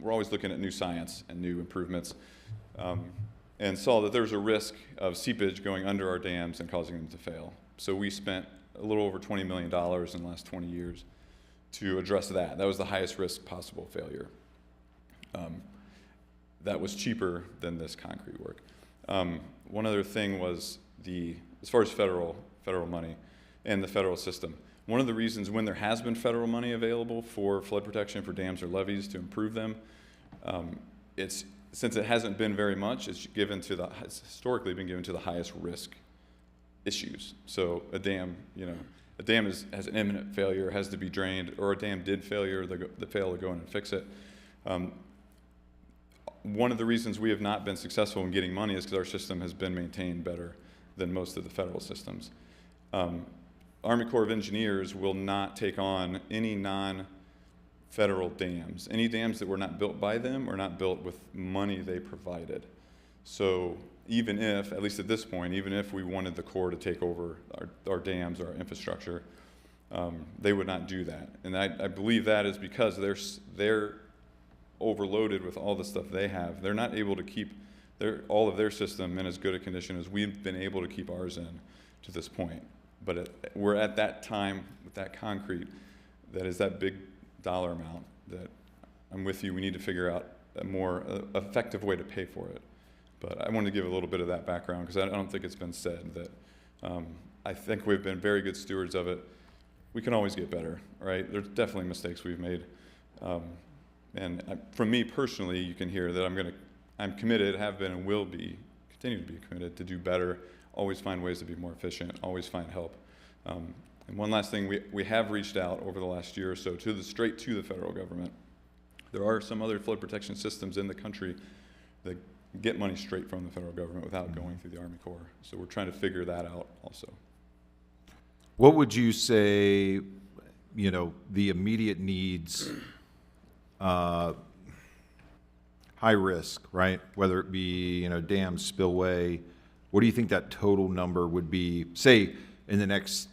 Speaker 10: we're always looking at new science and new improvements, and saw that there was a risk of seepage going under our dams and causing them to fail. So we spent a little over $20 million in the last 20 years to address that. That was the highest risk possible failure. That was cheaper than this concrete work. One other thing was as far as federal money and the federal system. One of the reasons when there has been federal money available for flood protection for dams or levees to improve them, it's since it hasn't been very much, it's historically been given to the highest risk issues. So a dam, has an imminent failure, has to be drained, or a dam did failure, they fail to go in and fix it. One of the reasons we have not been successful in getting money is because our system has been maintained better than most of the federal systems. Army Corps of Engineers will not take on any non-federal dams. Any dams that were not built by them or not built with money they provided. So even if, at least at this point, even if we wanted the Corps to take over our dams, our infrastructure, they would not do that. And I believe that is because they're overloaded with all the stuff they have. They're not able to keep all of their system in as good a condition as we've been able to keep ours in to this point. But we're at that time with that concrete that is that big dollar amount that I'm with you. We need to figure out a more effective way to pay for it. But I wanted to give a little bit of that background because I don't think it's been said that I think we've been very good stewards of it. We can always get better, right? There's definitely mistakes we've made. From me personally, you can hear that I'm committed, have been, and will be, continue to be committed to do better, always find ways to be more efficient, always find help. And one last thing, we have reached out over the last year or so straight to the federal government. There are some other flood protection systems in the country that get money straight from the federal government without going through the Army Corps. So we're trying to figure that out also.
Speaker 5: What would you say, the immediate needs, high risk, right? Whether it be, dams, spillway, what do you think that total number would be, say, in the next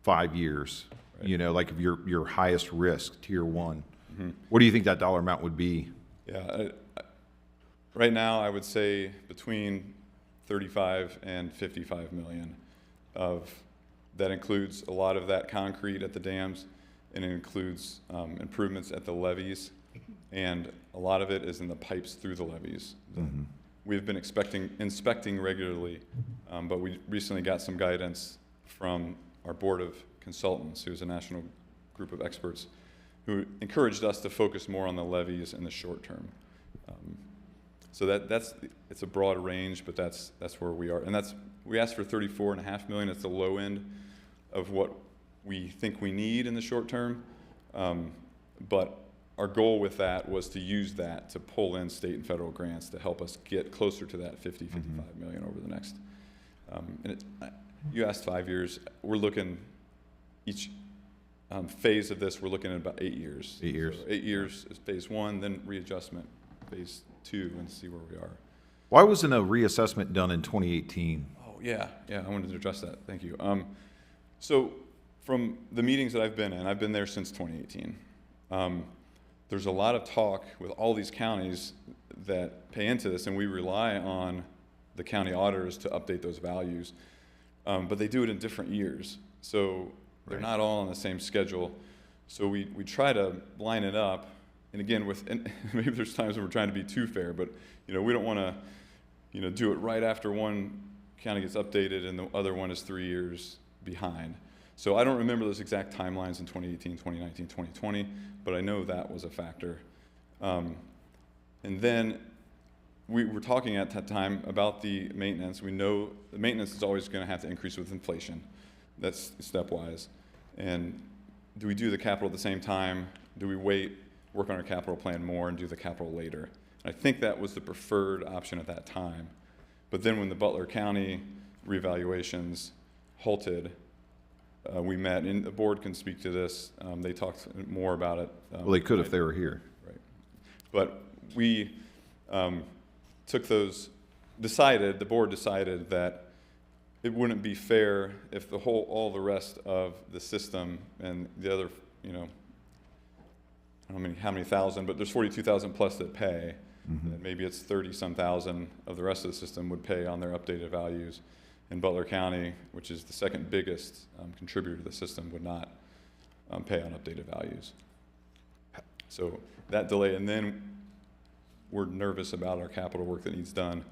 Speaker 5: 5 years? Right. Like if your highest risk, tier 1. Mm-hmm. What do you think that dollar amount would be?
Speaker 10: Yeah, right now I would say between 35 and 55 million that includes a lot of that concrete at the dams, and it includes improvements at the levees, and a lot of it is in the pipes through the levees. Mm-hmm. We've been inspecting regularly, but we recently got some guidance from our board of consultants, who's a national group of experts, who encouraged us to focus more on the levees in the short term. So it's a broad range, but that's where we are. And we asked for 34.5 million. It's the low end of what we think we need in the short term. But our goal with that was to use that to pull in state and federal grants to help us get closer to that 55 million over the next. You asked 5 years. We're looking each phase of this. We're looking at about 8 years. 8 years. So 8 years is phase 1, then readjustment, phase 2, and see where we are.
Speaker 5: Why wasn't a reassessment done in 2018?
Speaker 10: Oh yeah, I wanted to address that. Thank you. So from the meetings that I've been in, I've been there since 2018. There's a lot of talk with all these counties that pay into this, and we rely on the county auditors to update those values. But they do it in different years. So they're not all on the same schedule. So we try to line it up. And again, and maybe there's times when we're trying to be too fair, but we don't want to do it right after one county gets updated and the other one is 3 years behind. So I don't remember those exact timelines in 2018, 2019, 2020, but I know that was a factor. And then we were talking at that time about the maintenance. We know the maintenance is always going to have to increase with inflation. That's stepwise. And do we do the capital at the same time? Do we wait, work on our capital plan more, and do the capital later? And I think that was the preferred option at that time. But then when the Butler County revaluations halted, we met, and the board can speak to this. They talked more about it.
Speaker 5: Well, they could if they were here.
Speaker 10: Right. But we took those, the board decided that it wouldn't be fair if all the rest of the system and the other, I don't know how many thousand, but there's 42,000 plus that pay. Mm-hmm. And maybe it's 30-some thousand of the rest of the system would pay on their updated values. In Butler County, which is the second biggest contributor to the system, would not pay on updated values. So that delay, and then we're nervous about our capital work that needs done.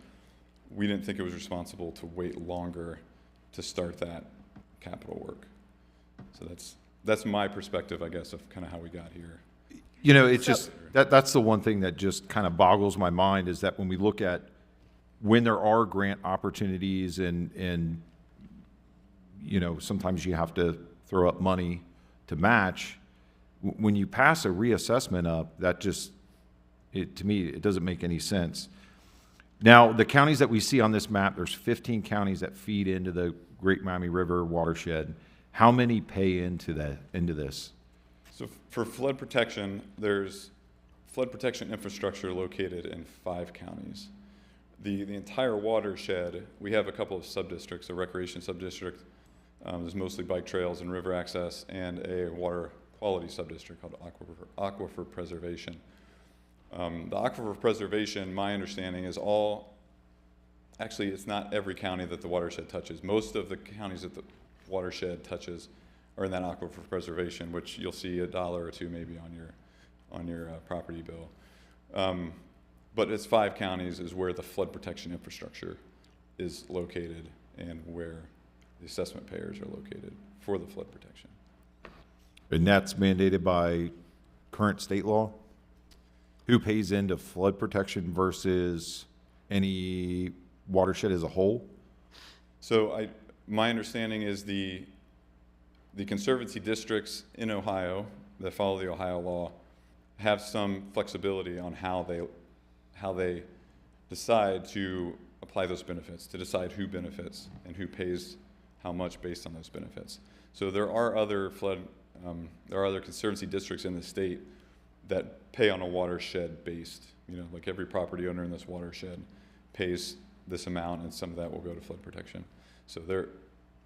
Speaker 10: We didn't think it was responsible to wait longer to start that capital work. So that's my perspective, I guess, of kind of how we got here.
Speaker 5: You know, it's just, that's the one thing that just kind of boggles my mind, is that when we look at when there are grant opportunities and you know, sometimes you have to throw up money to match, when you pass a reassessment up, that just, to me, it doesn't make any sense. Now, the counties that we see on this map, there's 15 counties that feed into the Great Miami River watershed. How many pay into this?
Speaker 10: So for flood protection, there's flood protection infrastructure located in 5 counties. The entire watershed, we have a couple of sub-districts, a recreation sub-district, there's mostly bike trails and river access, and a water quality sub-district called aquifer preservation. The aquifer preservation, my understanding, is actually it's not every county that the watershed touches. Most of the counties that the watershed touches are in that aquifer preservation, which you'll see $1 or $2 maybe on your property bill. But it's 5 counties is where the flood protection infrastructure is located and where the assessment payers are located for the flood protection.
Speaker 5: And that's mandated by current state law? Who pays into flood protection versus any watershed as a whole?
Speaker 10: So my understanding is the conservancy districts in Ohio that follow the Ohio law have some flexibility on how they decide to apply those benefits, to decide who benefits and who pays how much based on those benefits. So there are other conservancy districts in the state that pay on a watershed based, you know, like every property owner in this watershed pays this amount, and some of that will go to flood protection. So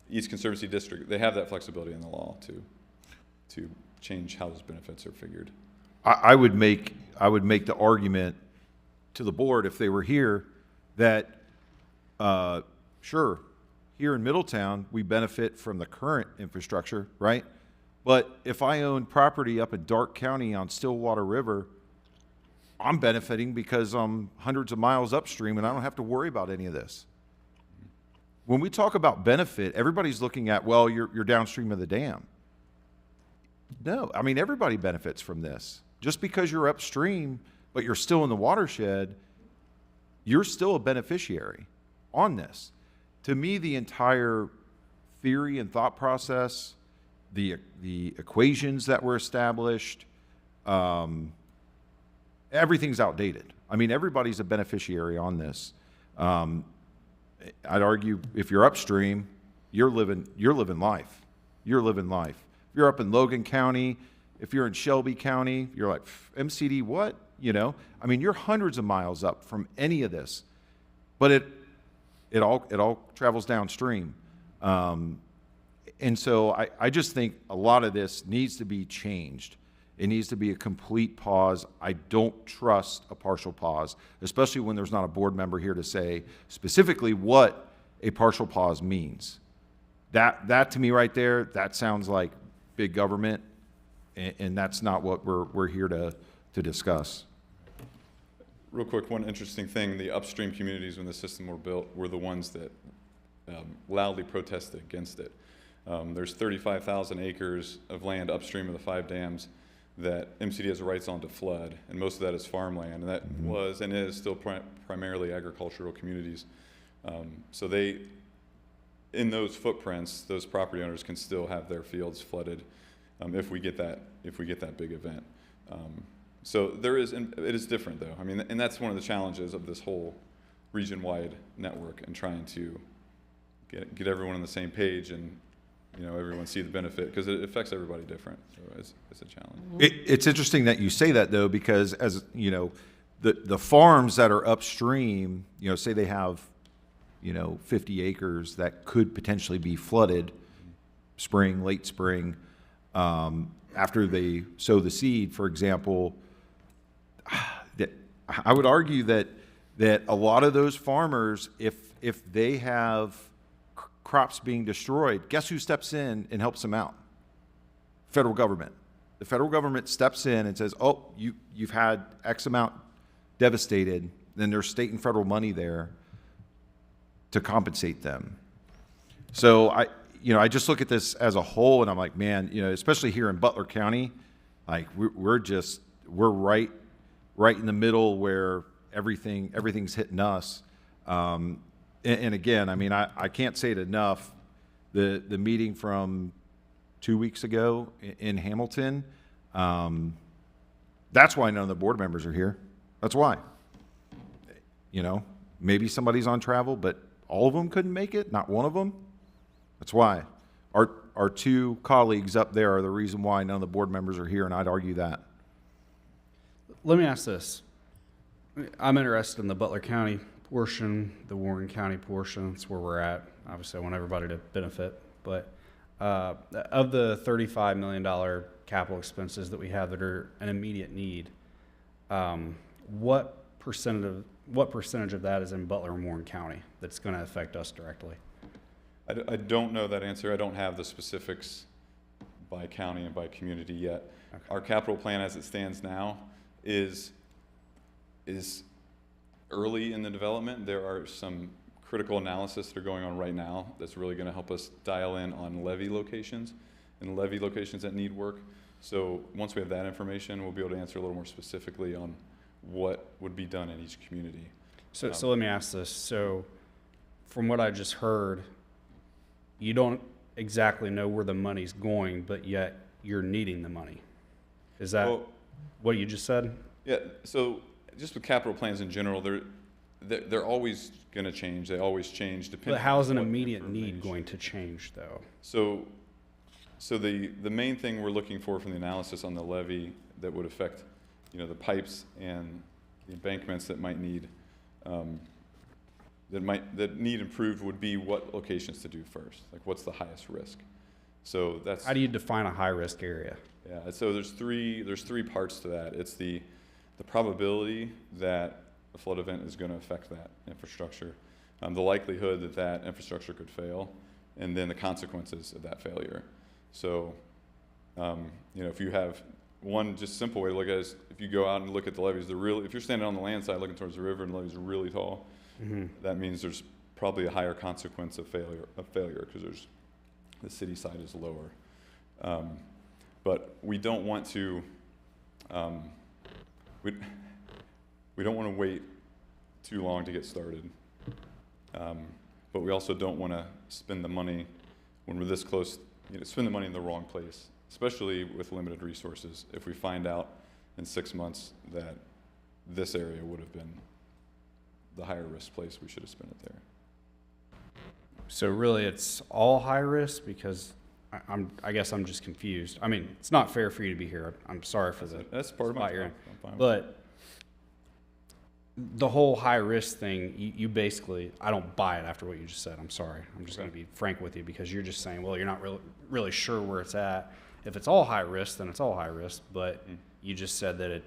Speaker 10: each conservancy district, they have that flexibility in the law to change how those benefits are figured.
Speaker 5: I would make the argument to the board, if they were here, that sure, here in Middletown we benefit from the current infrastructure, right? But if I own property up in Dark County on Stillwater River, I'm benefiting because I'm hundreds of miles upstream and I don't have to worry about any of this. When we talk about benefit, everybody's looking at, well, you're downstream of the dam. No, I mean, everybody benefits from this. Just because you're upstream, but you're still in the watershed, you're still a beneficiary on this. To me, the entire theory and thought process, the equations that were established, everything's outdated. I mean, everybody's a beneficiary on this. I'd argue if you're upstream, you're living life. You're living life. If you're up in Logan County, if you're in Shelby County, you're like, MCD what? You know, I mean, you're hundreds of miles up from any of this, but it all travels downstream. And so I just think a lot of this needs to be changed. It needs to be a complete pause. I don't trust a partial pause, especially when there's not a board member here to say specifically what a partial pause means. That to me right there, that sounds like big government, and that's not what we're here to discuss.
Speaker 10: Real quick, one interesting thing, the upstream communities when the system were built were the ones that loudly protested against it. There's 35,000 acres of land upstream of the 5 dams that MCD has rights on to flood, and most of that is farmland, and that was and is still primarily agricultural communities. So in those footprints, those property owners can still have their fields flooded if we get that big event. So it is different though. I mean, and that's one of the challenges of this whole region-wide network and trying to get everyone on the same page and, you know, everyone see the benefit, because it affects everybody different. So it's a challenge.
Speaker 5: It's interesting that you say that though, because as you know, the farms that are upstream, you know, say they have, you know, 50 acres that could potentially be flooded spring, late spring, after they sow the seed, for example. That I would argue that a lot of those farmers, if they have crops being destroyed, guess who steps in and helps them out? Federal government. The federal government steps in and says, oh, you've had X amount devastated, then there's state and federal money there to compensate them. So I just look at this as a whole and I'm like, man, you know, especially here in Butler County, like we're right in the middle where everything's hitting us. And again, I mean, I can't say it enough. The meeting from 2 weeks ago in Hamilton, that's why none of the board members are here. That's why. You know, maybe somebody's on travel, but all of them couldn't make it, not one of them. That's why. Our two colleagues up there are the reason why none of the board members are here, and I'd argue that.
Speaker 8: Let me ask this. I'm interested in the Butler County portion, the Warren County portion. That's where we're at. Obviously, I want everybody to benefit. But of the $35 million capital expenses that we have that are an immediate need, what percentage of that is in Butler and Warren County that's going to affect us directly?
Speaker 10: I don't know that answer. I don't have the specifics by county and by community yet.
Speaker 8: Okay.
Speaker 10: Our capital plan as it stands now is early in the development. There are some critical analysis that are going on right now that's really going to help us dial in on levee locations and levee locations that need work. So once we have that information, we'll be able to answer a little more specifically on what would be done in each community.
Speaker 8: So let me ask this. So from what I just heard, you don't exactly know where the money's going, but yet you're needing the money. Is that what you just said?
Speaker 10: Yeah, so just with capital plans in general, they're always going to change. They always change depending.
Speaker 8: But how's an
Speaker 10: on what
Speaker 8: immediate need
Speaker 10: information.
Speaker 8: going to change, though?
Speaker 10: So the main thing we're looking for from the analysis on the levee that would affect, you know, the pipes and the embankments that might need that need improved would be what locations to do first. Like, what's the highest risk? So that's
Speaker 8: How do you define a high-risk area?
Speaker 10: yeah. So there's three parts to that. It's the probability that a flood event is going to affect that infrastructure, the likelihood that that infrastructure could fail, and then the consequences of that failure. So, you know, if you have one just simple way to look at it is if you go out and look at the levees, if you're standing on the land side looking towards the river and the levees are really tall, that means there's probably a higher consequence of failure because the city side is lower. But we don't want to we don't want to wait too long to get started. But we also don't want to spend the money when we're this close, you know, spend the money in the wrong place, especially with limited resources. If we find out in 6 months that this area would have been the higher risk place, we should have spent it there.
Speaker 8: So really, it's all high risk because I guess I'm just confused. I mean, it's not fair for you to be here. I'm sorry for
Speaker 10: That's part of my
Speaker 8: spot you're
Speaker 10: job.
Speaker 8: in.
Speaker 10: I'm fine with
Speaker 8: But the whole high risk thing, you basically, I don't buy it after what you just said. I'm sorry. I'm just going to be frank with you because you're just saying, well, you're not really sure where it's at. If it's all high risk, then it's all high risk. But you just said that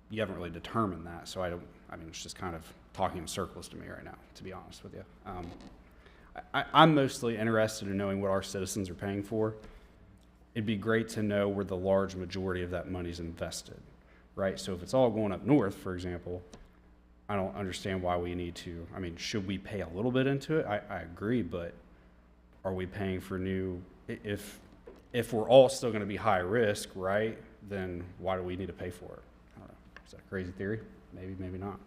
Speaker 8: you haven't really determined that. So I mean, it's just kind of talking in circles to me right now, to be honest with you. I'm mostly interested in knowing what our citizens are paying for. It'd be great to know where the large majority of that money is invested, right? So if it's all going up north, for example, I don't understand why we need to. I mean, should we pay a little bit into it? I agree, but are we paying for new? If we're all still going to be high risk, right? Then why do we need to pay for it? I don't know. Is that a crazy theory? Maybe, maybe not.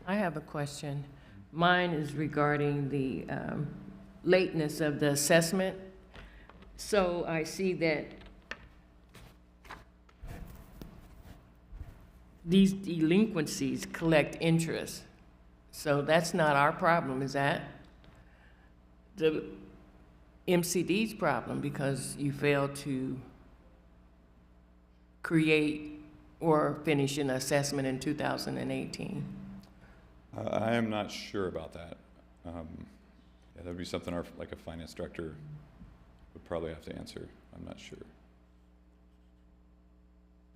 Speaker 3: I have a question. Mine is regarding the lateness of the assessment. So I see that these delinquencies collect interest. So that's not our problem, is that? The MCD's problem because you failed to create or finish an assessment in 2018.
Speaker 10: I am not sure about that. Yeah, that would be something a finance director would probably have to answer. I'm not sure.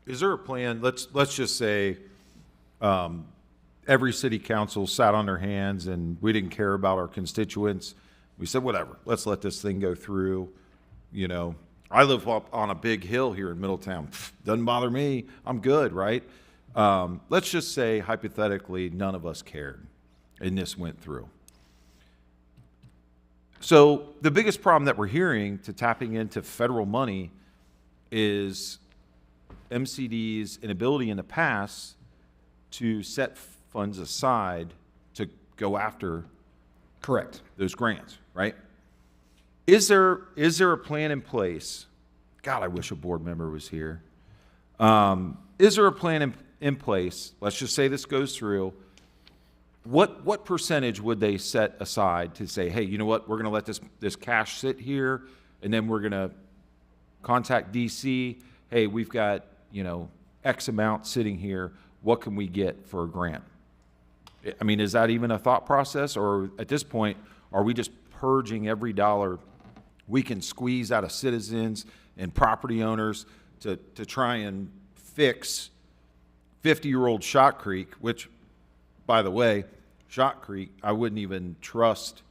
Speaker 5: Is there a plan? Let's just say every city council sat on their hands and we didn't care about our constituents. We said, whatever, let's let this thing go through. You know, I live up on a big hill here in Middletown. Doesn't bother me. I'm good, right? Let's just say, hypothetically, none of us cared, and this went through. So the biggest problem that we're hearing to tapping into federal money is MCD's inability in the past to set funds aside to go after
Speaker 8: Correct.
Speaker 5: those grants, right? Is there a plan in place? God, I wish a board member was here. Is there a plan in place? Let's just say this goes through. What percentage would they set aside to say, hey, you know what, we're going to let this cash sit here, and then we're going to contact DC. Hey, we've got, you know, X amount sitting here. What can we get for a grant? I mean, is that even a thought process, or at this point, are we just purging every dollar we can squeeze out of citizens and property owners to try and fix 50-year-old Shot Creek, which, by the way, Shot Creek, I wouldn't even trust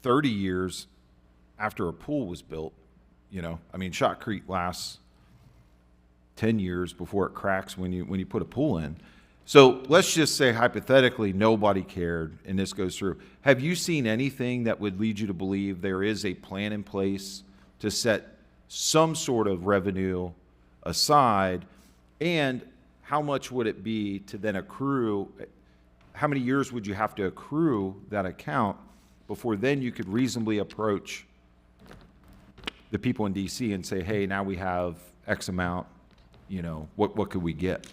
Speaker 5: 30 years after a pool was built. You know, I mean, Shot Creek lasts 10 years before it cracks when you put a pool in. So let's just say hypothetically nobody cared and this goes through. Have you seen anything that would lead you to believe there is a plan in place to set some sort of revenue aside? And how much would it be to then accrue? How many years would you have to accrue that account before then you could reasonably approach the people in DC and say, hey, now we have X amount, you know, what could we get?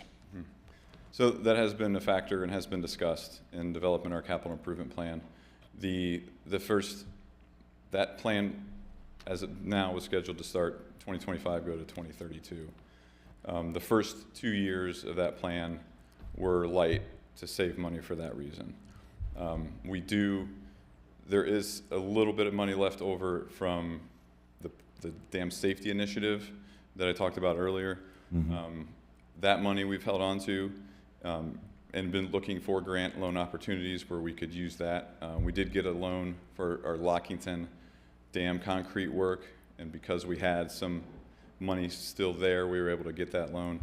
Speaker 10: So that has been a factor and has been discussed in developing our capital improvement plan. That plan, as of now, was scheduled to start 2025, go to 2032. The first 2 years of that plan were light to save money for that reason. There is a little bit of money left over from the dam safety initiative that I talked about earlier.
Speaker 5: Mm-hmm.
Speaker 10: That money we've held on to and been looking for grant loan opportunities where we could use that. We did get a loan for our Lockington Dam concrete work, and because we had some money still there, we were able to get that loan.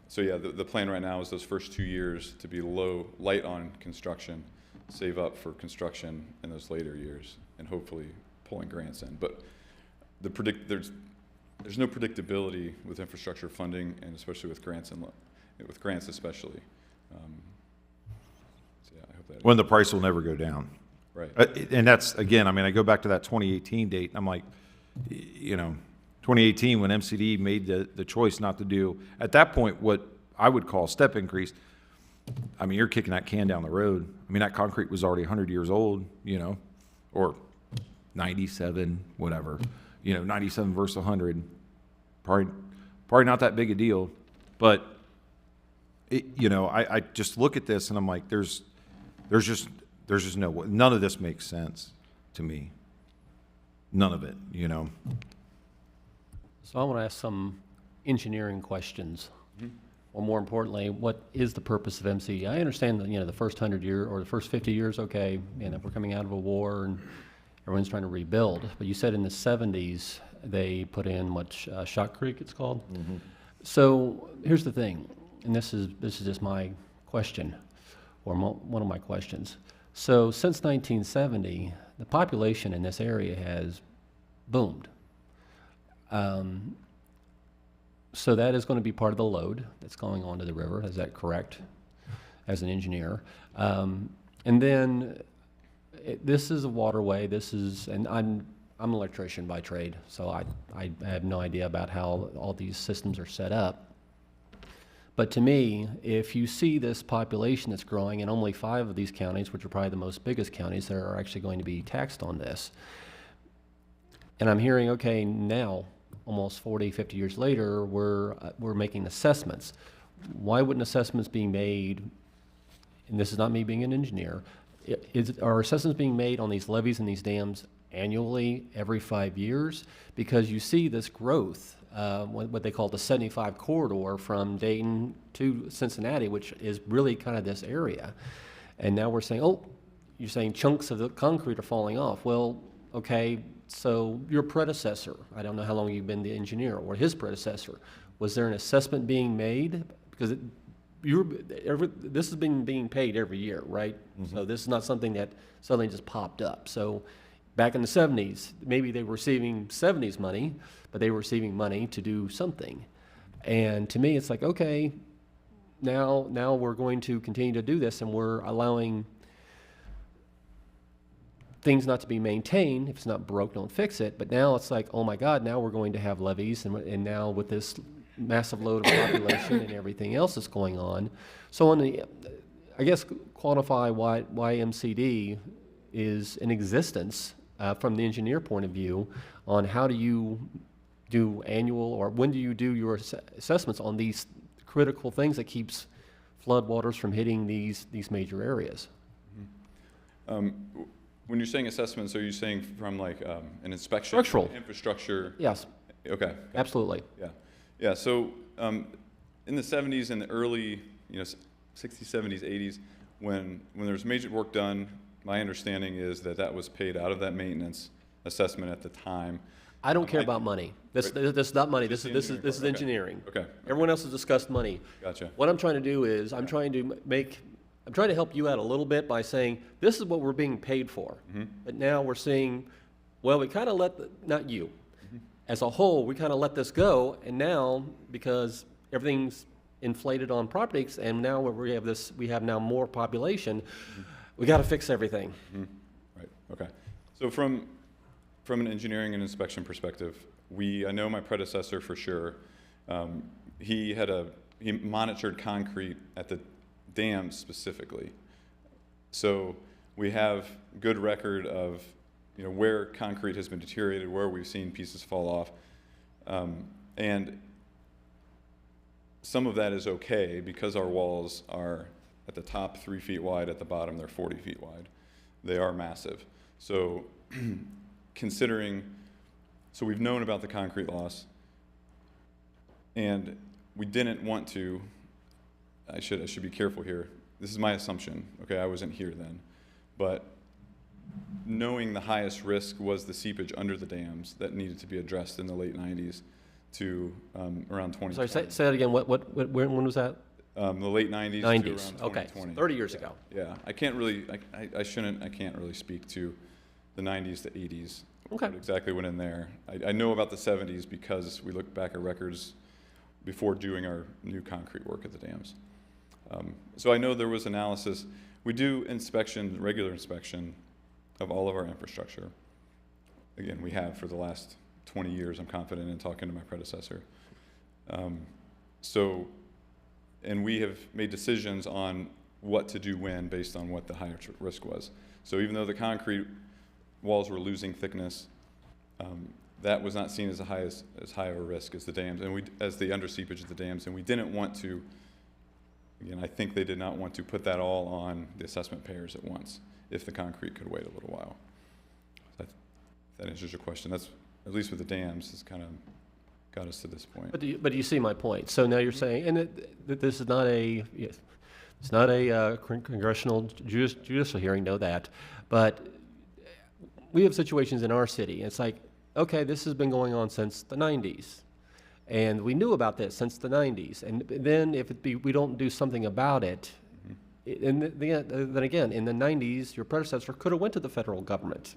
Speaker 10: So yeah, the plan right now is those first 2 years to be light on construction, save up for construction in those later years, and hopefully pulling grants in. But there's no predictability with infrastructure funding, and especially with grants especially. So yeah, I hope that.
Speaker 5: When the price will never go down.
Speaker 10: Right.
Speaker 5: And that's, again, I mean, I go back to that 2018 date, and I'm like, you know, 2018 when MCD made the choice not to do, at that point, what I would call step increase. I mean, you're kicking that can down the road. I mean, that concrete was already 100 years old, you know, or 97, whatever. You know, 97 versus 100, probably not that big a deal. But, you know, I just look at this and I'm like, there's just no way. None of this makes sense to me. None of it, you know.
Speaker 9: So I want to ask some engineering questions. Or more importantly, what is the purpose of MCD? I understand that, you know, the first 100 years or the first 50 years, okay, you know, we're coming out of a war and everyone's trying to rebuild. But you said in the 70s they put in Shot Creek it's called. Mm-hmm. So here's the thing, and this is just my question, or one of my questions. So since 1970, the population in this area has boomed. So that is going to be part of the load that's going onto the river. Is that correct? As an engineer, and then this is a waterway. And I'm an electrician by trade, so I have no idea about how all these systems are set up. But to me, if you see this population that's growing, and only 5 of these counties, which are probably the most biggest counties, that are actually going to be taxed on this, and I'm hearing, okay, now, almost 40, 50 years later, we're making assessments. Why wouldn't assessments be made, and this is not me being an engineer, are assessments being made on these levees and these dams annually every 5 years? Because you see this growth, what they call the 75 corridor from Dayton to Cincinnati, which is really kind of this area. And now we're saying, oh, you're saying chunks of the concrete are falling off. Well, okay, so your predecessor, I don't know how long you've been the engineer, or his predecessor, was there an assessment being made? Because this has been being paid every year, right? Mm-hmm. So this is not something that suddenly just popped up. So back in the 70s, maybe they were receiving 70s money, but they were receiving money to do something. And to me, it's like, okay, now we're going to continue to do this, and we're allowing things not to be maintained. If it's not broke, don't fix it. But now it's like, oh my God, now we're going to have levies, and now with this massive load of population and everything else that's going on. So on the, I guess, quantify why MCD is in existence from the engineer point of view on how do you do annual, or when do you do your assessments on these critical things that keeps floodwaters from hitting these major areas?
Speaker 10: When you're saying assessments, are you saying from like an inspection?
Speaker 9: Structural.
Speaker 10: Infrastructure?
Speaker 9: Yes,
Speaker 10: Okay.
Speaker 9: absolutely.
Speaker 10: Yeah. Yeah. So in the 70s and the early, 60s, 70s, 80s, when there was major work done, my understanding is that was paid out of that maintenance assessment at the time.
Speaker 9: I don't care about money. This is not money. This is
Speaker 10: Okay.
Speaker 9: engineering.
Speaker 10: Okay.
Speaker 9: Everyone else has discussed money.
Speaker 10: Gotcha.
Speaker 9: What I'm trying to do is I'm trying to help you out a little bit by saying this is what we're being paid for. But now we're seeing, well, we kind of not you, as a whole, we kind of let this go, and now because everything's inflated on properties, and now we have now more population, we got to fix everything.
Speaker 10: Right. Okay. So from an engineering and inspection perspective, I know my predecessor for sure. He monitored concrete at the dams specifically. So we have good record of where concrete has been deteriorated, where we've seen pieces fall off, and some of that is okay because our walls are at the top 3 feet wide, at the bottom they're 40 feet wide. They are massive. So so we've known about the concrete loss, and we didn't want to. I should be careful here. This is my assumption. Okay, I wasn't here then, but knowing the highest risk was the seepage under the dams that needed to be addressed in the late 90s to around 2020.
Speaker 9: Sorry, say that again. When was that?
Speaker 10: The late 90s.
Speaker 9: 90s.
Speaker 10: To around
Speaker 9: Okay,
Speaker 10: 2020.
Speaker 9: 30 years ago.
Speaker 10: Yeah, I can't really speak to the 90s to 80s.
Speaker 9: Okay.
Speaker 10: What exactly went in there. I know about the 70s because we looked back at records before doing our new concrete work at the dams. So I know there was analysis. We do regular inspection of all of our infrastructure. Again, we have for the last 20 years, I'm confident in talking to my predecessor. And we have made decisions on what to do when based on what the higher risk was. So even though the concrete walls were losing thickness, that was not seen as high of a risk as the dams, and as the under seepage of the dams, and we didn't want to. Again, I think they did not want to put that all on the assessment payers at once if the concrete could wait a little while. So that answers your question. That's, at least with the dams, has kind of got us to this point.
Speaker 9: But do you see my point? So now you're saying, and that this is not it's not a congressional judicial hearing, know that, but we have situations in our city. It's like, okay, this has been going on since the 90s. And we knew about this since the 90s. And then we don't do something about it, and then again, in the 90s, your predecessor could have went to the federal government.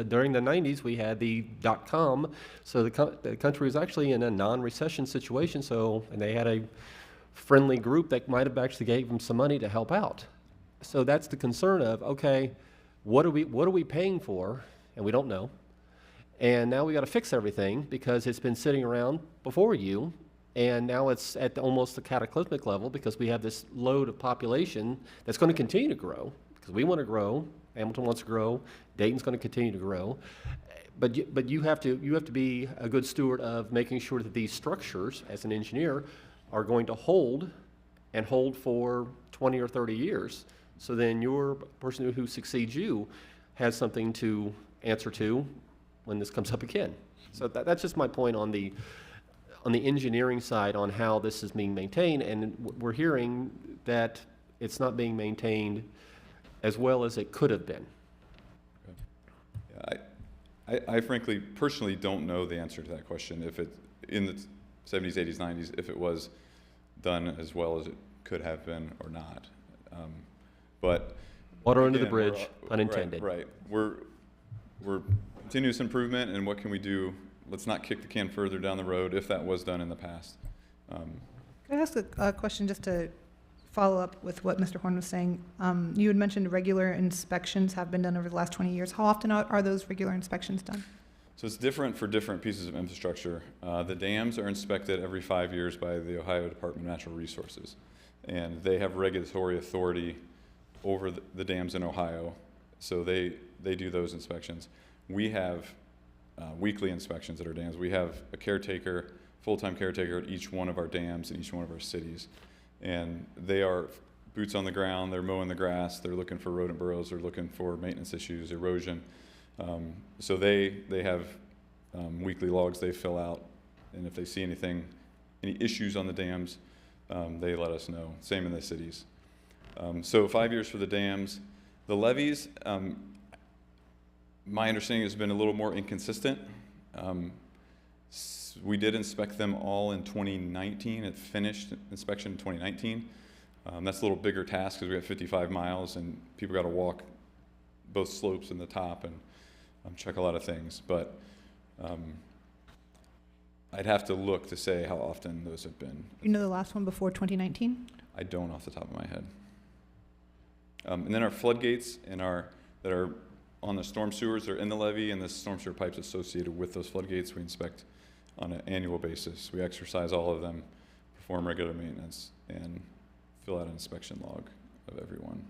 Speaker 9: During the 90s, we had the .com, so the country was actually in a non-recession situation, and they had a friendly group that might have actually gave them some money to help out. So that's the concern of, okay, what are we paying for? And we don't know. And now we got to fix everything because it's been sitting around before you, and now it's at almost the cataclysmic level because we have this load of population that's going to continue to grow because we want to grow. Hamilton wants to grow. Dayton's going to continue to grow. But you have to be a good steward of making sure that these structures, as an engineer, are going to hold for 20 or 30 years. So then your person who succeeds you has something to answer to when this comes up again. So that's just my point on the engineering side on how this is being maintained, and we're hearing that it's not being maintained as well as it could have been.
Speaker 10: Yeah, I frankly, personally don't know the answer to that question, if it, in the 70s, 80s, 90s, if it was done as well as it could have been or not. But
Speaker 9: Water under the
Speaker 10: again,
Speaker 9: bridge, unintended.
Speaker 10: Right. we're continuous improvement, and what can we do? Let's not kick the can further down the road if that was done in the past.
Speaker 2: Can I ask a question just to follow up with what Mr. Horn was saying? You had mentioned regular inspections have been done over the last 20 years. How often are those regular inspections done?
Speaker 10: So it's different for different pieces of infrastructure. The dams are inspected every 5 years by the Ohio Department of Natural Resources, and they have regulatory authority over the dams in Ohio, so they do those inspections. We have weekly inspections at our dams. We have a caretaker, full-time caretaker at each one of our dams in each one of our cities, and they are boots on the ground. They're mowing the grass. They're looking for rodent burrows. They're looking for maintenance issues, erosion. So they have weekly logs they fill out, and if they see any issues on the dams, they let us know. Same in the cities. So 5 years for the dams. The levees, my understanding has been a little more inconsistent. We did inspect them all in 2019. It finished inspection in 2019. That's a little bigger task because we have 55 miles and people got to walk both slopes and the top and check a lot of things. But I'd have to look to say how often those have been.
Speaker 2: You know the last one before 2019?
Speaker 10: I don't off the top of my head. And then our floodgates and that are on the storm sewers, they're in the levee, and the storm sewer pipes associated with those floodgates we inspect on an annual basis. We exercise all of them, perform regular maintenance, and fill out an inspection log of every one.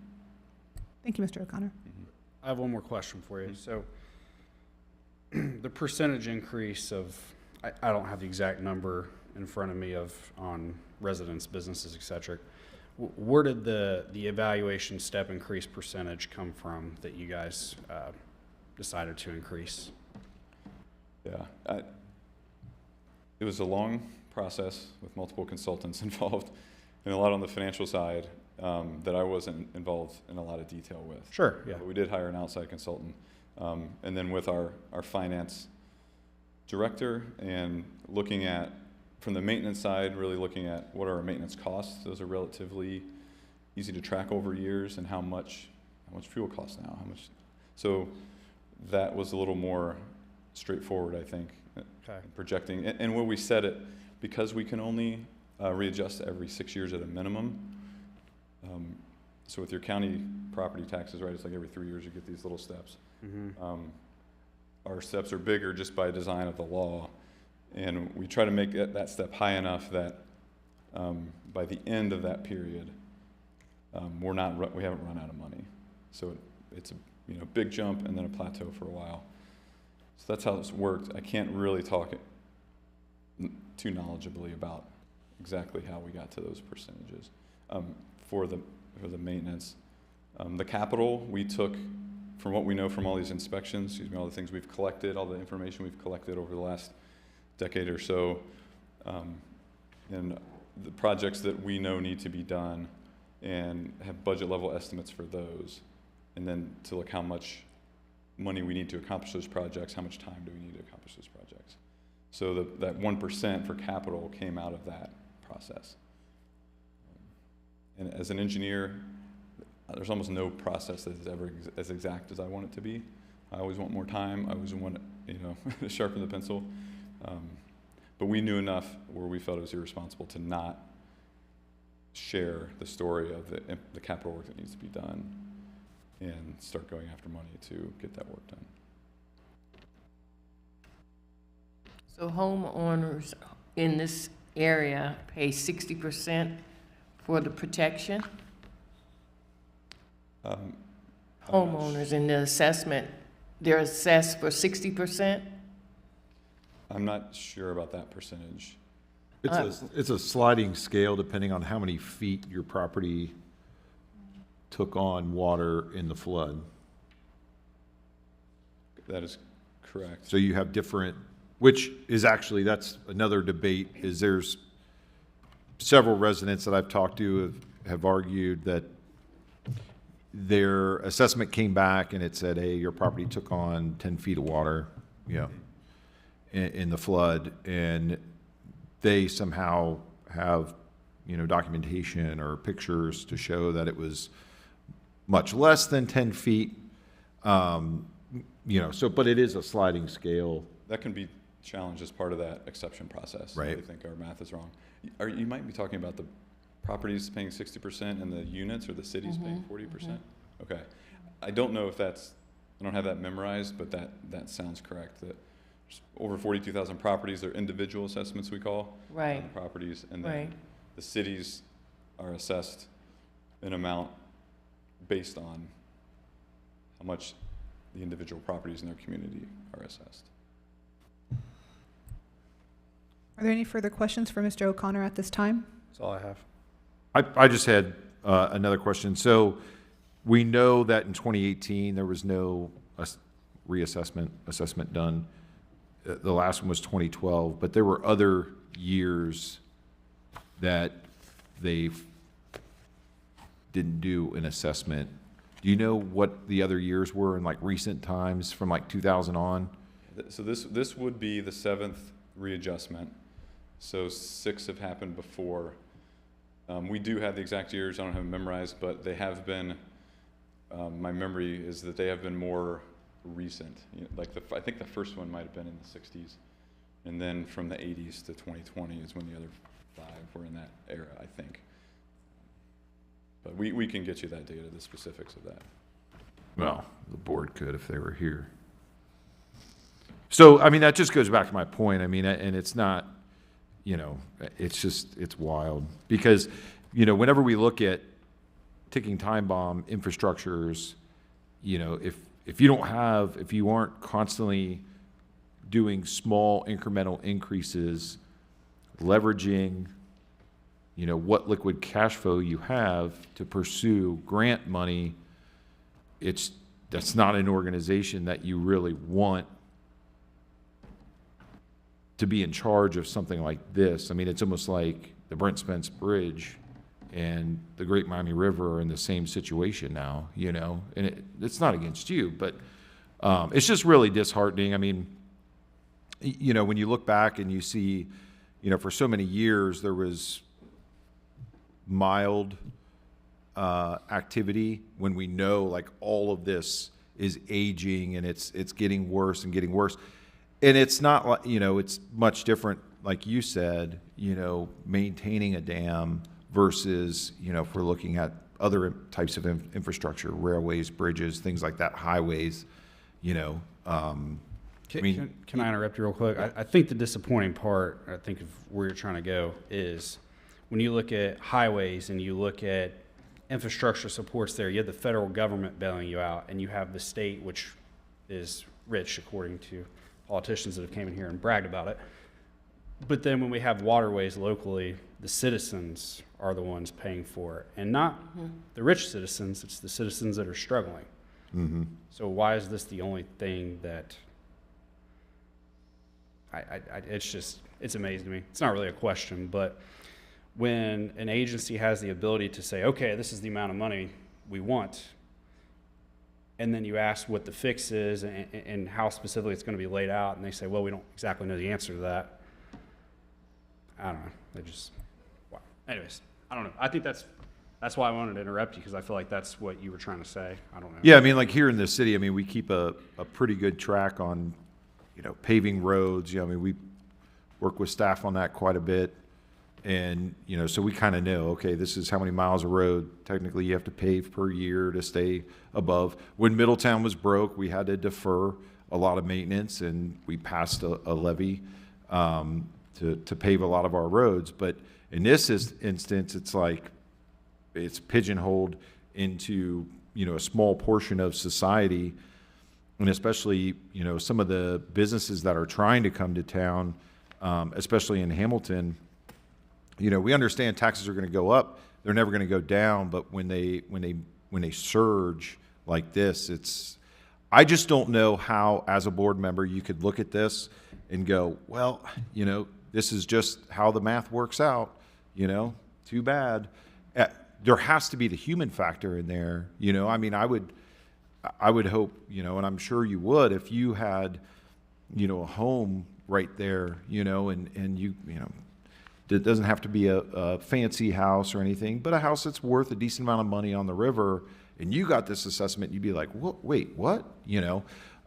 Speaker 2: Thank you, Mr. O'Connor.
Speaker 8: I have one more question for you. So the percentage increase of, I don't have the exact number in front of me on residents, businesses, et cetera. Where did the evaluation step increase percentage come from that you guys decided to increase?
Speaker 10: Yeah, it was a long process with multiple consultants involved and a lot on the financial side that I wasn't involved in a lot of detail with.
Speaker 8: Sure, yeah.
Speaker 10: But we did hire an outside consultant. And then with our finance director and looking at, from the maintenance side, really looking at what are our maintenance costs. Those are relatively easy to track over years, and how much fuel costs now, so that was a little more straightforward, I think, projecting. And where we set it, because we can only readjust every 6 years at a minimum. So with your county property taxes, right, it's like every 3 years you get these little steps. Mm-hmm. Our steps are bigger just by design of the law. And we try to make that step high enough that by the end of that period, we haven't run out of money. So it's a big jump and then a plateau for a while. So that's how this worked. I can't really talk too knowledgeably about exactly how we got to those percentages for the maintenance. The capital we took from what we know from all these inspections, all the things we've collected, all the information we've collected over the last decade or so, and the projects that we know need to be done, and have budget level estimates for those, and then to look how much money we need to accomplish those projects, how much time do we need to accomplish those projects. So that 1% for capital came out of that process. And as an engineer, there's almost no process that is ever as exact as I want it to be. I always want more time. I always want to sharpen the pencil. But we knew enough where we felt it was irresponsible to not share the story of the capital work that needs to be done and start going after money to get that work done.
Speaker 3: So homeowners in this area pay 60% for the protection? Homeowners in the assessment, they're assessed for 60%?
Speaker 10: I'm not sure about that percentage.
Speaker 5: It's a sliding scale depending on how many feet your property took on water in the flood.
Speaker 10: That is correct.
Speaker 5: So you have different, which is actually, that's another debate, is there's several residents that I've talked to have argued that their assessment came back and it said, hey, your property took on 10 feet of water, in the flood, and they somehow have, documentation or pictures to show that it was much less than 10 feet. but it is a sliding scale.
Speaker 10: That can be challenged as part of that exception process.
Speaker 5: Right.
Speaker 10: They think our math is wrong. You might be talking about the properties paying 60% and the units, or the cities paying 40%? Okay. I don't know if I don't have that memorized, but that sounds correct. That there's over 42,000 properties, they're individual assessments, we call.
Speaker 3: Right.
Speaker 10: On the properties, and then
Speaker 3: Right.
Speaker 10: the cities are assessed an amount based on how much the individual properties in their community are assessed.
Speaker 2: Are there any further questions for Mr. O'Connor at this time?
Speaker 8: That's all I have.
Speaker 5: I just had another question. So we know that in 2018, there was no assessment done. The last one was 2012, but there were other years that they didn't do an assessment. Do you know what the other years were in like recent times from like 2000 on?
Speaker 10: So this would be the 7th readjustment. So 6 have happened before. We do have the exact years. I don't have them memorized, but they have been. My memory is that they have been more recent. Like I think the first one might have been in the 60s, and then from the 80s to 2020 is when the other 5 were in that era, I think. But we can get you that data, the specifics of that.
Speaker 5: Well, the board could if they were here. So, I mean, that just goes back to my point. I mean, and it's not, it's wild. Because, whenever we look at ticking time bomb infrastructures, if you aren't constantly doing small incremental increases, leveraging what liquid cash flow you have to pursue grant money, that's not an organization that you really want to be in charge of something like this. I mean, it's almost like the Brent Spence Bridge and the Great Miami River are in the same situation now, and it's not against you, but it's just really disheartening. I mean, when you look back and you see, for so many years there was mild activity when we know like all of this is aging and it's getting worse and getting worse. And it's not like, it's much different, like you said, maintaining a dam versus, if we're looking at other types of infrastructure, railways, bridges, things like that, highways,
Speaker 8: Can I interrupt you real quick? I think the disappointing part, I think of where you're trying to go, is when you look at highways and you look at infrastructure supports there, you have the federal government bailing you out, and you have the state, which is rich, according to politicians that have came in here and bragged about it. But then when we have waterways locally, the citizens are the ones paying for it, and not the rich citizens, it's the citizens that are struggling.
Speaker 5: Mm-hmm.
Speaker 8: So why is this the only thing that it's amazing to me. It's not really a question, but when an agency has the ability to say, okay, this is the amount of money we want, and then you ask what the fix is and how specifically it's going to be laid out, and they say, well, we don't exactly know the answer to that. I don't know. Wow. Anyways, I don't know. I think that's why I wanted to interrupt you, because I feel like that's what you were trying to say. I don't know.
Speaker 5: Yeah, I mean, like here in the city, I mean, we keep a pretty good track on, paving roads. I mean, we work with staff on that quite a bit. And, so we kind of know, okay, this is how many miles of road technically you have to pave per year to stay above. When Middletown was broke, we had to defer a lot of maintenance, and we passed a levy to pave a lot of our roads. But in this instance, it's like it's pigeonholed into, a small portion of society, and especially, some of the businesses that are trying to come to town, especially in Hamilton. We understand taxes are going to go up; they're never going to go down. But when they surge like this, I just don't know how, as a board member, you could look at this and go, well, this is just how the math works out. Too bad. There has to be the human factor in there. I mean, I would hope, and I'm sure you would, if you had, a home right there, and you it doesn't have to be a fancy house or anything, but a house that's worth a decent amount of money on the river, and you got this assessment, you'd be like, wait, what?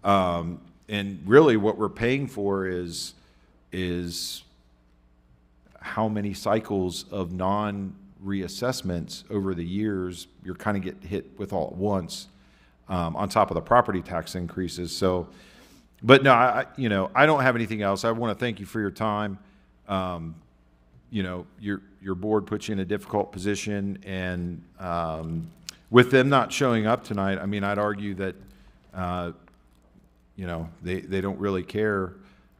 Speaker 5: And really what we're paying for is how many cycles of non-reassessments over the years you're kind of get hit with all at once, on top of the property tax increases. So, but no, I don't have anything else. I want to thank you for your time. Your board puts you in a difficult position, and with them not showing up tonight, I mean, I'd argue that they don't really care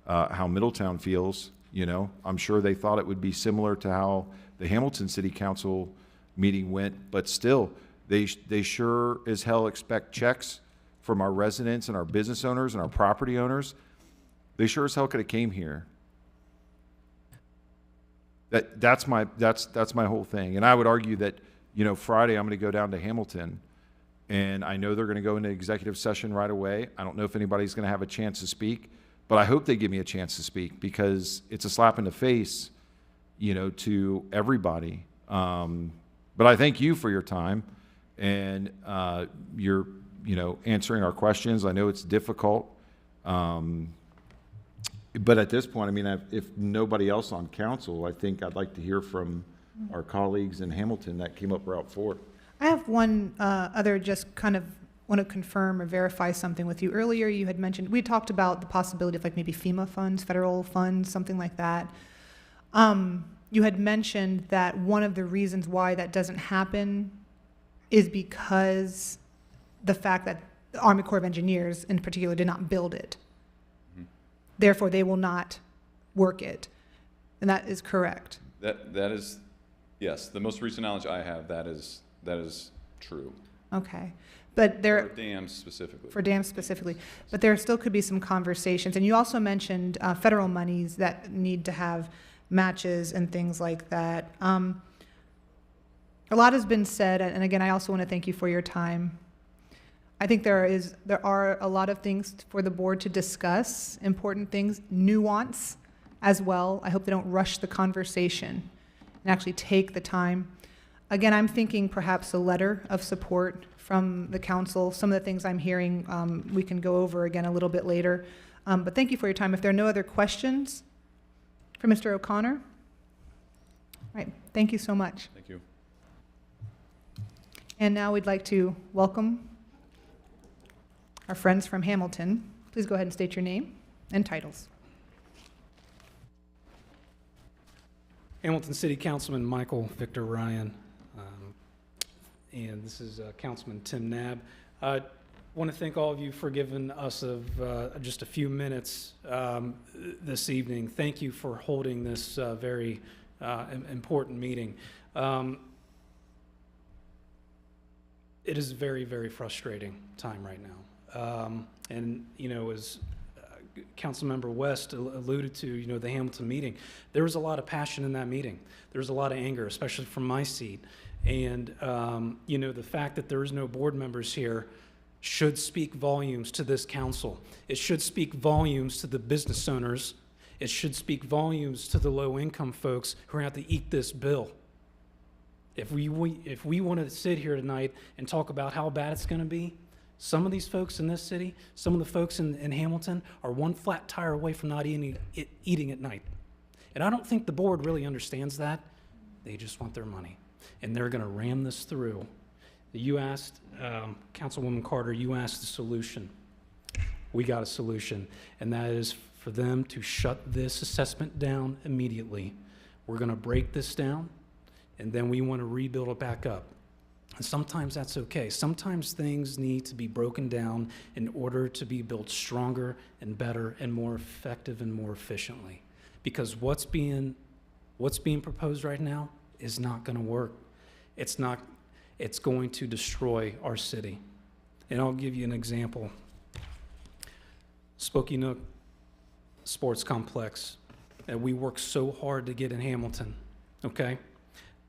Speaker 5: how Middletown feels. I'm sure they thought it would be similar to how the Hamilton City Council meeting went, but still, they sure as hell expect checks from our residents and our business owners and our property owners. They sure as hell could have came here. That's my whole thing. And I would argue that, Friday I'm going to go down to Hamilton, and I know they're going to go into executive session right away. I don't know if anybody's going to have a chance to speak, but I hope they give me a chance to speak, because it's a slap in the face, to everybody. But I thank you for your time, and you're, answering our questions. I know it's difficult. But at this point, I mean, if nobody else on council, I think I'd like to hear from our colleagues in Hamilton that came up Route 4.
Speaker 2: I have one other, just kind of want to confirm or verify something with you. Earlier, you had mentioned, we talked about the possibility of like maybe FEMA funds, federal funds, something like that. You had mentioned that one of the reasons why that doesn't happen is because the fact that the Army Corps of Engineers in particular did not build it. Therefore, they will not work it. And that is correct.
Speaker 10: That is, yes, the most recent knowledge I have, that is true.
Speaker 2: Okay. But there,
Speaker 10: For dams specifically.
Speaker 2: for dams specifically. But there still could be some conversations. And you also mentioned federal monies that need to have matches and things like that. A lot has been said, and again, I also want to thank you for your time. I think there are a lot of things for the board to discuss, important things, nuance as well. I hope they don't rush the conversation and actually take the time. Again, I'm thinking perhaps a letter of support from the council. Some of the things I'm hearing, we can go over again a little bit later. But thank you for your time. If there are no other questions for Mr. O'Connor? All right, thank you so much.
Speaker 10: Thank you.
Speaker 2: And now we'd like to welcome our friends from Hamilton. Please go ahead and state your name and titles.
Speaker 11: Hamilton City Councilman Michael Victor Ryan, and this is Councilman Tim Nab. I want to thank all of you for giving us just a few minutes this evening. Thank you for holding this very important meeting. It is a very, very frustrating time right now. And, as Councilmember West alluded to, the Hamilton meeting, there was a lot of passion in that meeting. There was a lot of anger, especially from my seat. And, the fact that there is no board members here should speak volumes to this council. It should speak volumes to the business owners. It should speak volumes to the low-income folks who are going to have to eat this bill. If we want to sit here tonight and talk about how bad it's going to be, some of these folks in this city, some of the folks in Hamilton are one flat tire away from not eating at night. And I don't think the board really understands that. They just want their money. And they're going to ram this through. You asked, Councilwoman Carter, you asked the solution. We got a solution. And that is for them to shut this assessment down immediately. We're going to break this down, and then we want to rebuild it back up. And sometimes that's okay. Sometimes things need to be broken down in order to be built stronger and better and more effective and more efficiently. Because what's being proposed right now is not going to work. It's going to destroy our city. And I'll give you an example. Spokey Nook Sports Complex that we work so hard to get in Hamilton, okay?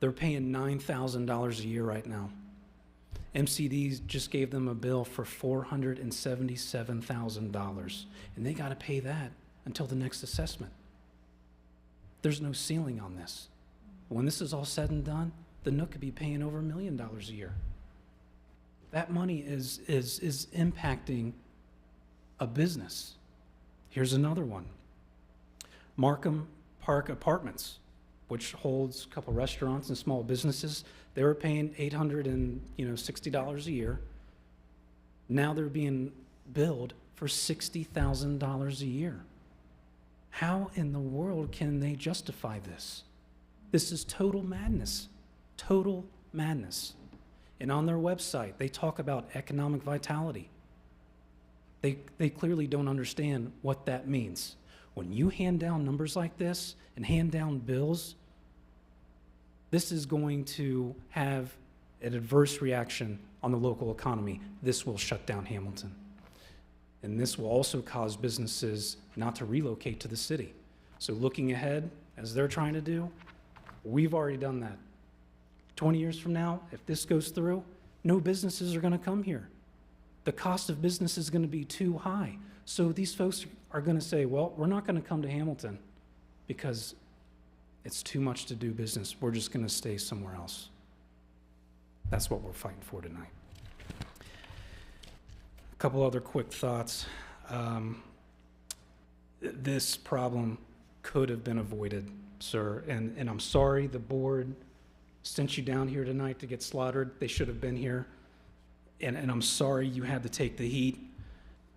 Speaker 11: They're paying $9,000 a year right now. MCD just gave them a bill for $477,000, and they got to pay that until the next assessment. There's no ceiling on this. When this is all said and done, the Nook could be paying over $1 million a year. That money is impacting a business. Here's another one. Markham Park Apartments, which holds a couple restaurants and small businesses. They were paying $860 a year. Now they're being billed for $60,000 a year. How in the world can they justify this? This is total madness. Total madness. And on their website, they talk about economic vitality. They clearly don't understand what that means. When you hand down numbers like this and hand down bills, this is going to have an adverse reaction on the local economy. This will shut down Hamilton. And this will also cause businesses not to relocate to the city. So looking ahead, as they're trying to do, we've already done that. 20 years from now, if this goes through, no businesses are going to come here. The cost of business is going to be too high. So these folks are going to say, well, we're not going to come to Hamilton because it's too much to do business. We're just going to stay somewhere else. That's what we're fighting for tonight. A couple other quick thoughts. This problem could have been avoided, sir, and I'm sorry the board sent you down here tonight to get slaughtered. They should have been here. And I'm sorry you had to take the heat,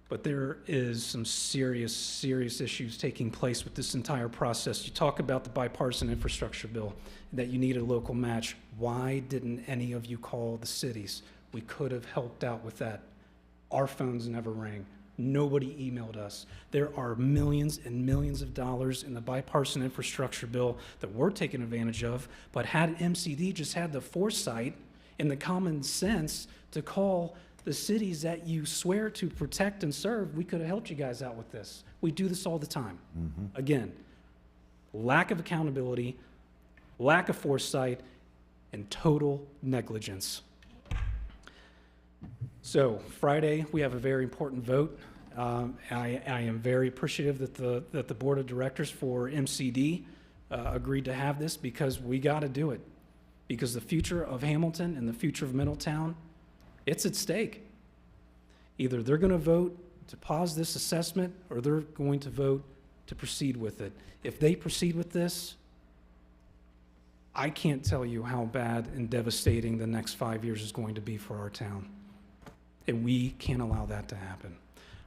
Speaker 11: but there is some serious, serious issues taking place with this entire process. You talk about the bipartisan infrastructure bill, that you need a local match. Why didn't any of you call the cities? We could have helped out with that. Our phones never rang. Nobody emailed us. There are millions and millions of dollars in the bipartisan infrastructure bill that we're taking advantage of, but had MCD just had the foresight and the common sense to call the cities that you swear to protect and serve, we could have helped you guys out with this. We do this all the time. Again, lack of accountability, lack of foresight, and total negligence. So Friday, we have a very important vote. I am very appreciative that the board of directors for MCD agreed to have this, because we got to do it. Because the future of Hamilton and the future of Middletown, it's at stake. Either they're going to vote to pause this assessment, or they're going to vote to proceed with it. If they proceed with this, I can't tell you how bad and devastating the next 5 years is going to be for our town. And we can't allow that to happen.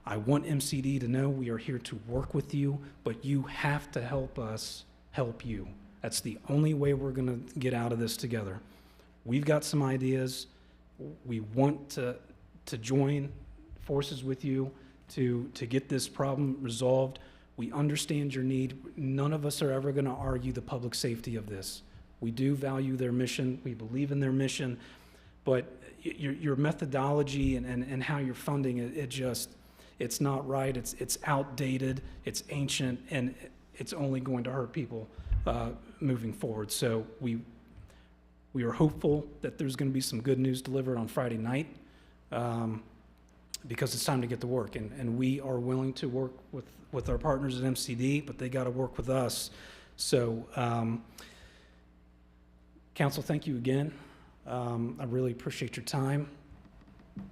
Speaker 11: I want MCD to know we are here to work with you, but you have to help us help you. That's the only way we're going to get out of this together. We've got some ideas. We want to join forces with you to get this problem resolved. We understand your need. None of us are ever going to argue the public safety of this. We do value their mission. We believe in their mission. But your methodology and how you're funding it, it's not right. It's outdated. It's ancient, and it's only going to hurt people moving forward. So we are hopeful that there's going to be some good news delivered on Friday night, because it's time to get to work. And we are willing to work with our partners at MCD, but they got to work with us. So, Council, thank you again. I really appreciate your time.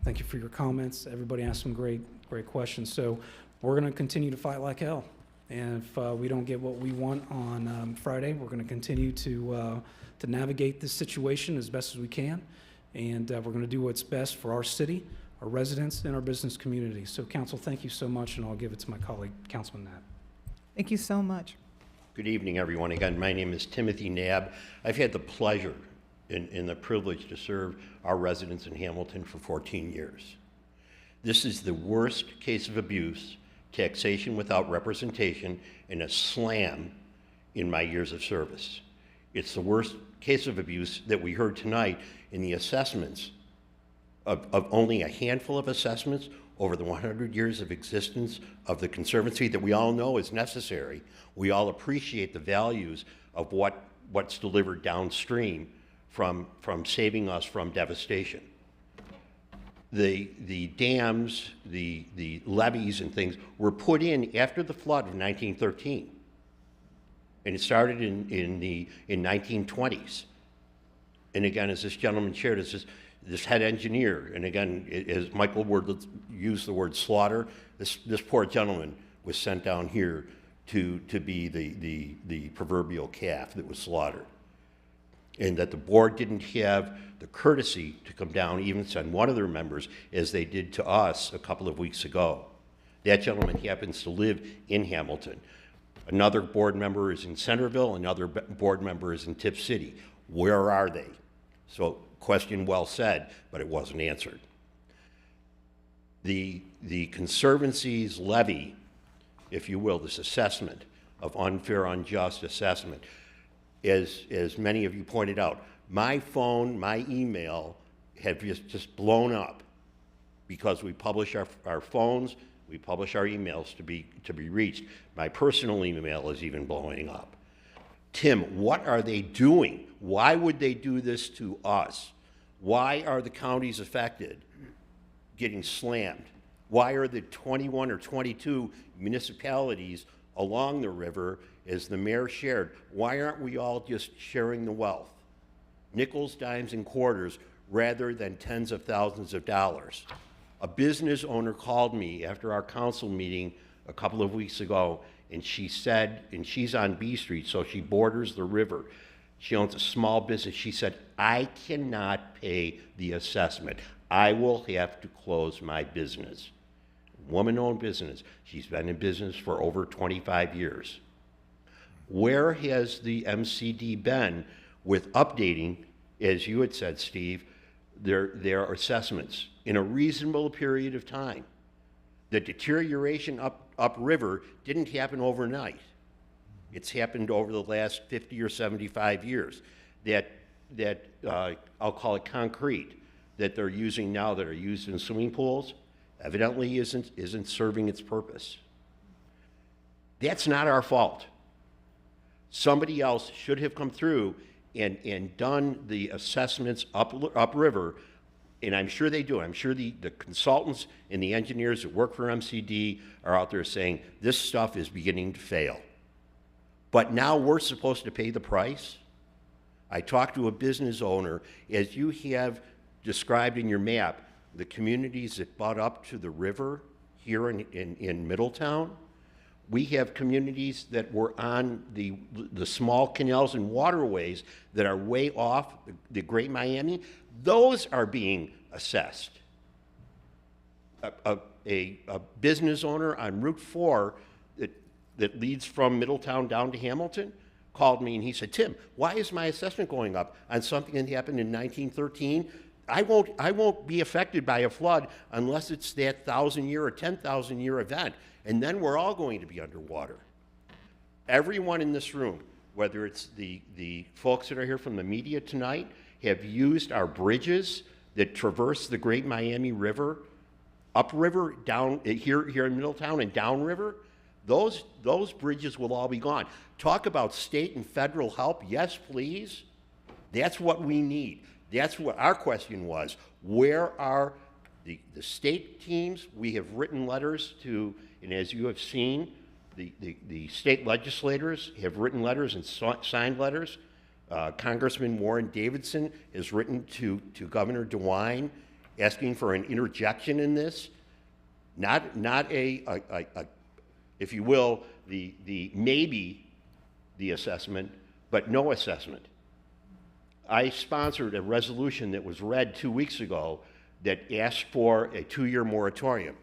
Speaker 11: Thank you for your comments. Everybody asked some great questions. So we're going to continue to fight like hell. And if we don't get what we want on Friday, we're going to continue to navigate this situation as best as we can. And we're going to do what's best for our city, our residents, and our business community. So, Council, thank you so much, and I'll give it to my colleague, Councilman Knapp.
Speaker 2: Thank you so much.
Speaker 12: Good evening, everyone. Again, my name is Timothy Knapp. I've had the pleasure and the privilege to serve our residents in Hamilton for 14 years. This is the worst case of abuse, taxation without representation, and a slam in my years of service. It's the worst case of abuse that we heard tonight in the assessments of only a handful of assessments over the 100 years of existence of the Conservancy that we all know is necessary. We all appreciate the values of what's delivered downstream from saving us from devastation. The dams, the levees and things were put in after the flood of 1913. And it started in 1920s. And again, as this gentleman shared, this head engineer, and again, as Michael Ward use the word slaughter. This poor gentleman was sent down here to be the proverbial calf that was slaughtered. And that the board didn't have the courtesy to come down, even send one of their members, as they did to us a couple of weeks ago. That gentleman happens to live in Hamilton. Another board member is in Centerville, another board member is in Tip City. Where are they? So, question well said, but it wasn't answered. The Conservancy's levy, if you will, this assessment of unfair, unjust assessment, as many of you pointed out, my phone, my email have just blown up because we publish our phones, we publish our emails to be reached. My personal email is even blowing up. Tim, what are they doing? Why would they do this to us? Why are the counties affected getting slammed? Why are the 21 or 22 municipalities along the river, as the mayor shared, why aren't we all just sharing the wealth? Nickels, dimes, and quarters rather than tens of thousands of dollars. A business owner called me after our council meeting a couple of weeks ago, and she said, and she's on B Street, so she borders the river. She owns a small business. She said, I cannot pay the assessment. I will have to close my business. Woman-owned business. She's been in business for over 25 years. Where has the MCD been with updating, as you had said, Steve, their assessments in a reasonable period of time? The deterioration upriver didn't happen overnight. It's happened over the last 50 or 75 years. That I'll call it concrete, that they're using now, that are used in swimming pools, evidently isn't serving its purpose. That's not our fault. Somebody else should have come through and done the assessments upriver, and I'm sure they do. I'm sure the consultants and the engineers that work for MCD are out there saying this stuff is beginning to fail. But now we're supposed to pay the price? I talked to a business owner, as you have described in your map, the communities that butt up to the river here in Middletown. We have communities that were on the small canals and waterways that are way off the Great Miami. Those are being assessed. A business owner on Route 4 that leads from Middletown down to Hamilton called me and he said, Tim, why is my assessment going up on something that happened in 1913? I won't be affected by a flood unless it's that 1,000-year or 10,000-year event, and then we're all going to be underwater. Everyone in this room, whether it's the folks that are here from the media tonight, have used our bridges that traverse the Great Miami River, upriver, down here in Middletown, and downriver. Those bridges will all be gone. Talk about state and federal help, yes, please. That's what we need. That's what our question was. Where are the state teams? We have written letters to, and as you have seen, the state legislators have written letters and signed letters. Congressman Warren Davidson has written to Governor DeWine asking for an interjection in this. Not a if you will, the maybe the assessment, but no assessment. I sponsored a resolution that was read 2 weeks ago that asked for a 2-year moratorium.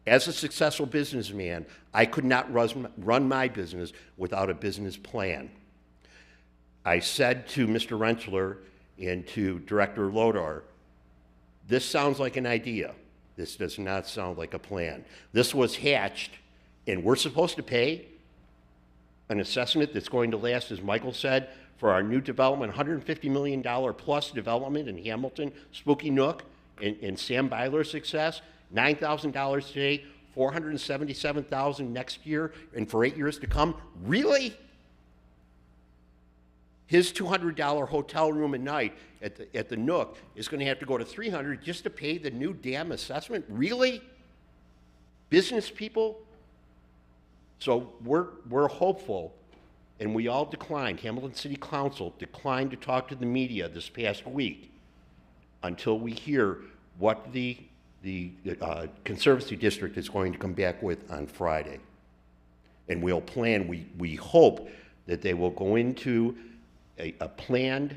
Speaker 12: As a successful businessman, I could not run my business without a business plan. I said to Mr. Rentschler and to Director Lodar, this sounds like an idea. This does not sound like a plan. This was hatched, and we're supposed to pay an assessment that's going to last, as Michael said, for our new development, $150 million plus development in Hamilton, Spooky Nook, and Sam Byler's success, $9,000 today, $477,000 next year, and for 8 years to come. Really? His $200 hotel room a night at the Nook is going to have to go to $300 just to pay the new damn assessment? Really? Business people? So we're hopeful, and we all declined. Hamilton City Council declined to talk to the media this past week until we hear what the the Conservancy District is going to come back with on Friday. And we'll plan, we hope that they will go into a planned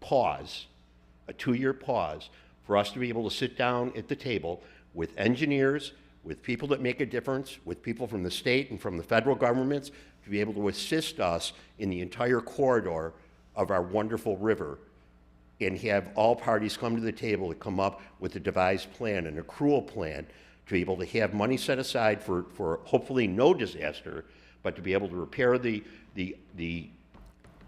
Speaker 12: pause, a 2-year pause, for us to be able to sit down at the table with engineers, with people that make a difference, with people from the state and from the federal governments, to be able to assist us in the entire corridor of our wonderful river, and have all parties come to the table to come up with a devised plan, an accrual plan, to be able to have money set aside for hopefully no disaster, but to be able to repair the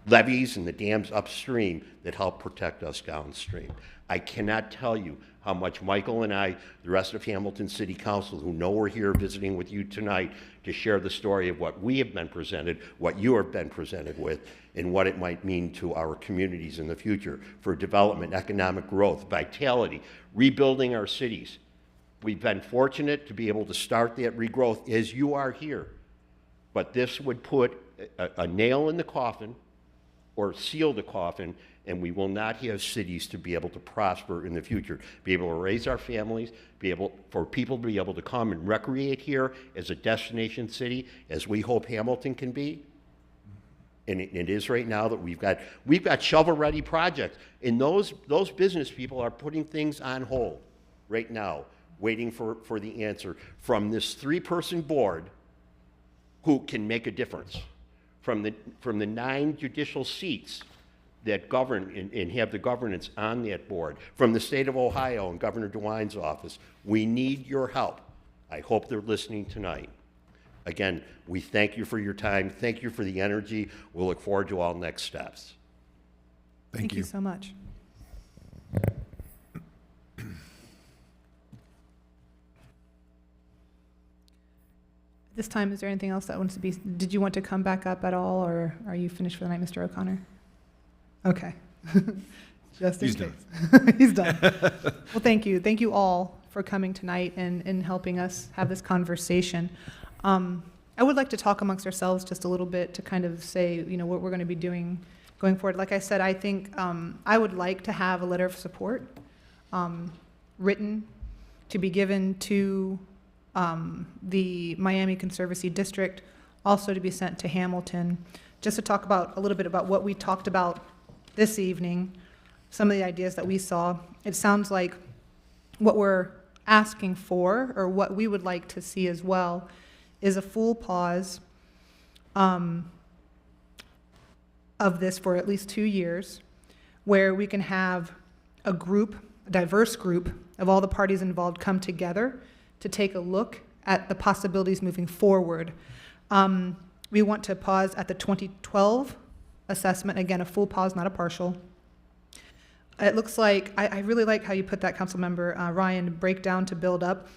Speaker 12: levees and the dams upstream that help protect us downstream. I cannot tell you how much Michael and I, the rest of Hamilton City Council, who know we're here visiting with you tonight to share the story of what we have been presented, what you have been presented with, and what it might mean to our communities in the future for development, economic growth, vitality, rebuilding our cities. We've been fortunate to be able to start that regrowth as you are here. But this would put a nail in the coffin or seal the coffin, and we will not have cities to be able to prosper in the future, be able to raise our families, for people to be able to come and recreate here as a destination city, as we hope Hamilton can be. And it is right now that we've got shovel-ready projects, and those business people are putting things on hold right now, waiting for the answer from this 3-person board who can make a difference, from the 9 judicial seats that govern and have the governance on that board, from the state of Ohio and Governor DeWine's office. We need your help. I hope they're listening tonight. Again, we thank you for your time. Thank you for the energy. We'll look forward to all next steps.
Speaker 2: Thank you so much. This time, is there anything else that wants to be, did you want to come back up at all, or are you finished for the night, Mr. O'Connor? Okay. Just in
Speaker 5: He's
Speaker 2: case.
Speaker 5: done.
Speaker 2: He's done. Well, thank you. Thank you all for coming tonight and helping us have this conversation. I would like to talk amongst ourselves just a little bit to kind of say, what we're going to be doing going forward. Like I said, I think I would like to have a letter of support written to be given to the Miami Conservancy District, also to be sent to Hamilton, just to talk about a little bit about what we talked about this evening, some of the ideas that we saw. It sounds like what we're asking for, or what we would like to see as well, is a full pause of this for at least 2 years, where we can have a diverse group of all the parties involved come together to take a look at the possibilities moving forward. We want to pause at the 2012 assessment, again, a full pause, not a partial. It looks like, I really like how you put that, Councilmember Ryan, break down to build up.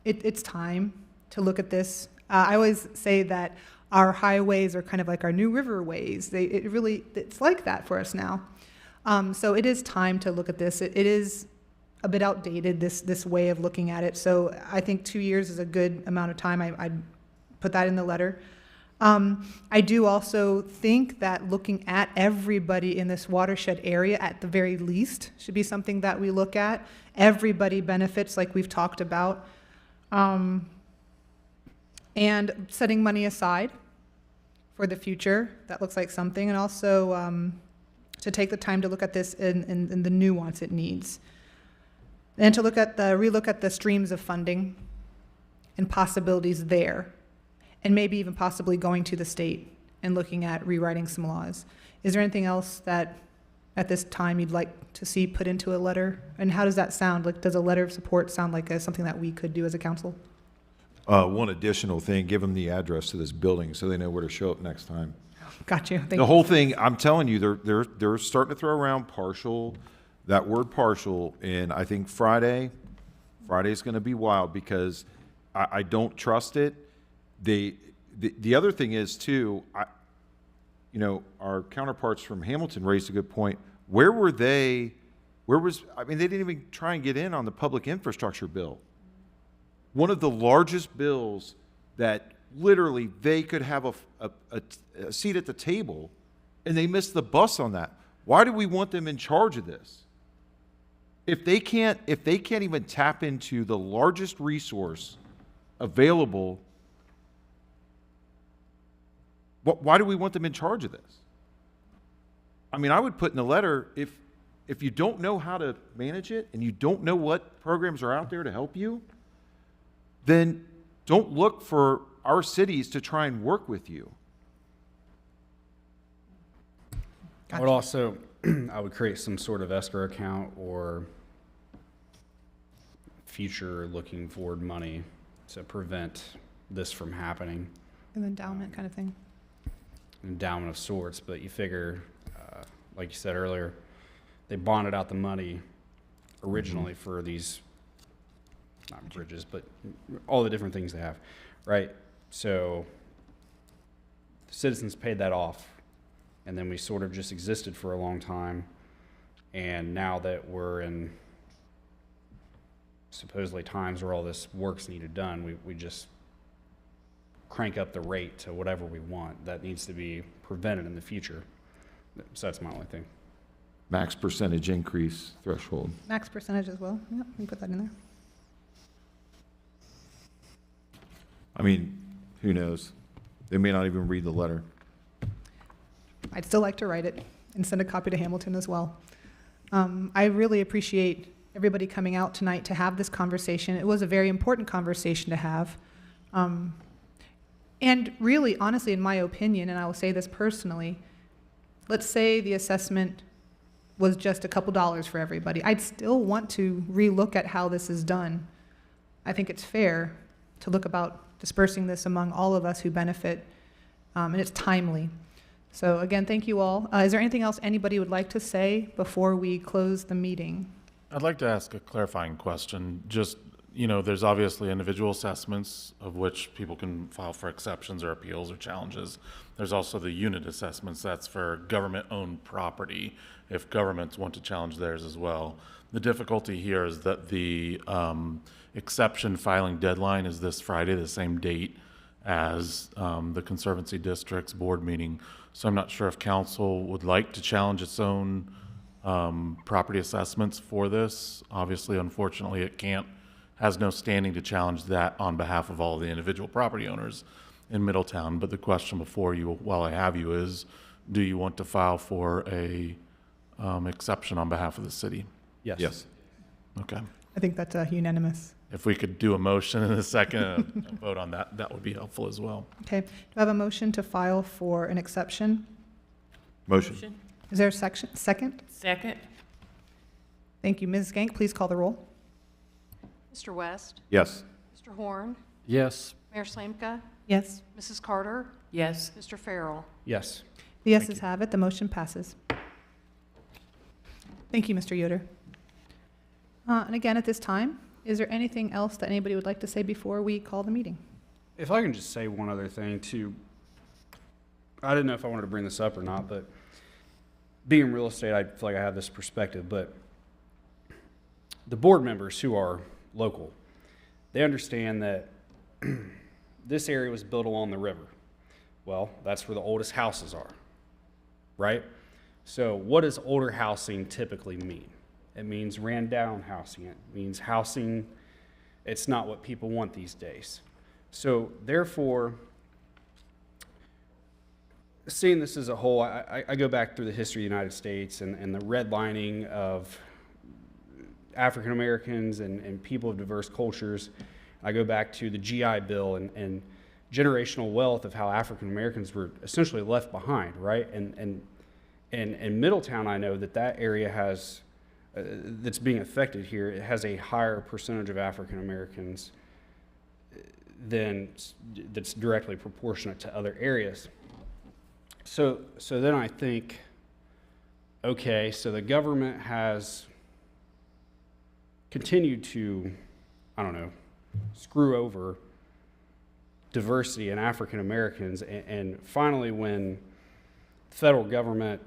Speaker 2: It's time to look at this. I always say that our highways are kind of like our new riverways. It's like that for us now. So it is time to look at this. It is a bit outdated, this way of looking at it. So I think 2 years is a good amount of time. I'd put that in the letter. I do also think that looking at everybody in this watershed area at the very least should be something that we look at. Everybody benefits, like we've talked about. And setting money aside for the future, that looks like something. And also to take the time to look at this in the nuance it needs. And to relook at the streams of funding and possibilities there, and maybe even possibly going to the state and looking at rewriting some laws. Is there anything else that at this time you'd like to see put into a letter? And how does that sound? Like, does a letter of support sound like something that we could do as a council?
Speaker 5: One additional thing, give them the address to this building so they know where to show up next time.
Speaker 2: Got you. Thank
Speaker 5: The
Speaker 2: you.
Speaker 5: whole thing, I'm telling you, they're starting to throw around that word partial, and I think Friday's going to be wild because I don't trust it. The other thing is too, our counterparts from Hamilton raised a good point. Where were they? They didn't even try and get in on the public infrastructure bill. One of the largest bills that literally they could have a seat at the table, and they missed the bus on that. Why do we want them in charge of this? if they can't even tap into the largest resource available, why do we want them in charge of this? I mean, I would put in the letter, if you don't know how to manage it and you don't know what programs are out there to help you, then don't look for our cities to try and work with you.
Speaker 8: I would also, I would create some sort of escrow account or future looking forward money to prevent this from happening.
Speaker 2: An endowment kind of thing.
Speaker 8: Endowment of sorts, but you figure, like you said earlier, they bonded out the money originally for these, not bridges, but all the different things they have, right? So the citizens paid that off, and then we sort of just existed for a long time, and now that we're in supposedly times where all this work's needed done, we just crank up the rate to whatever we want. That needs to be prevented in the future. So that's my only thing.
Speaker 5: Max percentage increase threshold.
Speaker 2: Max percentage as well. Yep, we can put that in there.
Speaker 5: I mean, who knows? They may not even read the letter.
Speaker 2: I'd still like to write it and send a copy to Hamilton as well. I really appreciate everybody coming out tonight to have this conversation. It was a very important conversation to have. And really, honestly, in my opinion, and I will say this personally, let's say the assessment was just a couple dollars for everybody. I'd still want to relook at how this is done. I think it's fair to look about dispersing this among all of us who benefit, and it's timely. So again, thank you all. Is there anything else anybody would like to say before we close the meeting?
Speaker 1: I'd like to ask a clarifying question. Just, there's obviously individual assessments of which people can file for exceptions or appeals or challenges. There's also the unit assessments. That's for government-owned property, if governments want to challenge theirs as well. The difficulty here is that the exception filing deadline is this Friday, the same date as the Conservancy District's board meeting. So I'm not sure if council would like to challenge its own property assessments for this. Obviously, unfortunately, it has no standing to challenge that on behalf of all the individual property owners in Middletown. But the question before you, while I have you, is do you want to file for a exception on behalf of the city?
Speaker 8: Yes.
Speaker 5: Yes.
Speaker 1: Okay.
Speaker 2: I think that's unanimous.
Speaker 1: If we could do a motion in a second and a vote on that, that would be helpful as well.
Speaker 2: Okay. Do I have a motion to file for an exception?
Speaker 5: Motion.
Speaker 2: Is there a second?
Speaker 3: Second.
Speaker 2: Thank you. Ms. Skank, please call the roll.
Speaker 4: Mr. West?
Speaker 5: Yes.
Speaker 4: Mr. Horn?
Speaker 9: Yes.
Speaker 4: Mayor Slanka?
Speaker 2: Yes.
Speaker 4: Mrs. Carter?
Speaker 3: Yes.
Speaker 4: Mr. Farrell?
Speaker 8: Yes.
Speaker 2: The yeses have it. The motion passes. Thank you, Mr. Yoder. And again, at this time, is there anything else that anybody would like to say before we call the meeting?
Speaker 8: If I can just say one other thing too, I didn't know if I wanted to bring this up or not, but being in real estate, I feel like I have this perspective, but the board members who are local, they understand that this area was built along the river. Well, that's where the oldest houses are, right? So what does older housing typically mean? It means ran down housing. It means housing, it's not what people want these days. So therefore, seeing this as a whole, I go back through the history of the United States and the redlining of African Americans and people of diverse cultures. I go back to the GI Bill and generational wealth of how African Americans were essentially left behind, right? And in Middletown, I know that area has, that's being affected here, it has a higher percentage of African Americans that's directly proportionate to other areas. So then I think, okay, so the government has continued to, I don't know, screw over diversity in African Americans, and finally when the federal government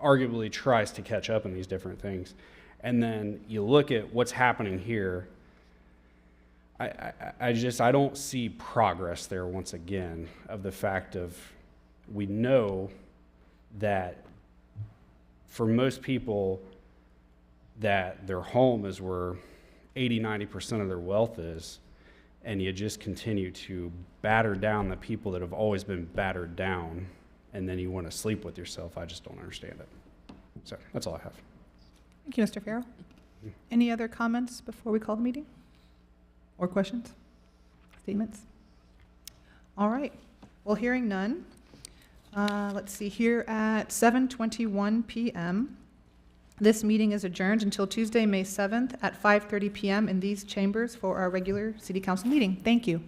Speaker 8: arguably tries to catch up in these different things, and then you look at what's happening here, I don't see progress there once again, of the fact of we know that for most people, that their home is where 80–90% of their wealth is, and you just continue to batter down the people that have always been battered down, and then you want to sleep with yourself. I just don't understand it. So that's all I have.
Speaker 2: Thank you, Mr. Farrell. Any other comments before we call the meeting? Or questions? Statements? All right. Well, hearing none, let's see, here at 7:21 p.m., this meeting is adjourned until Tuesday, May 7th at 5:30 p.m. in these chambers for our regular City Council meeting. Thank you.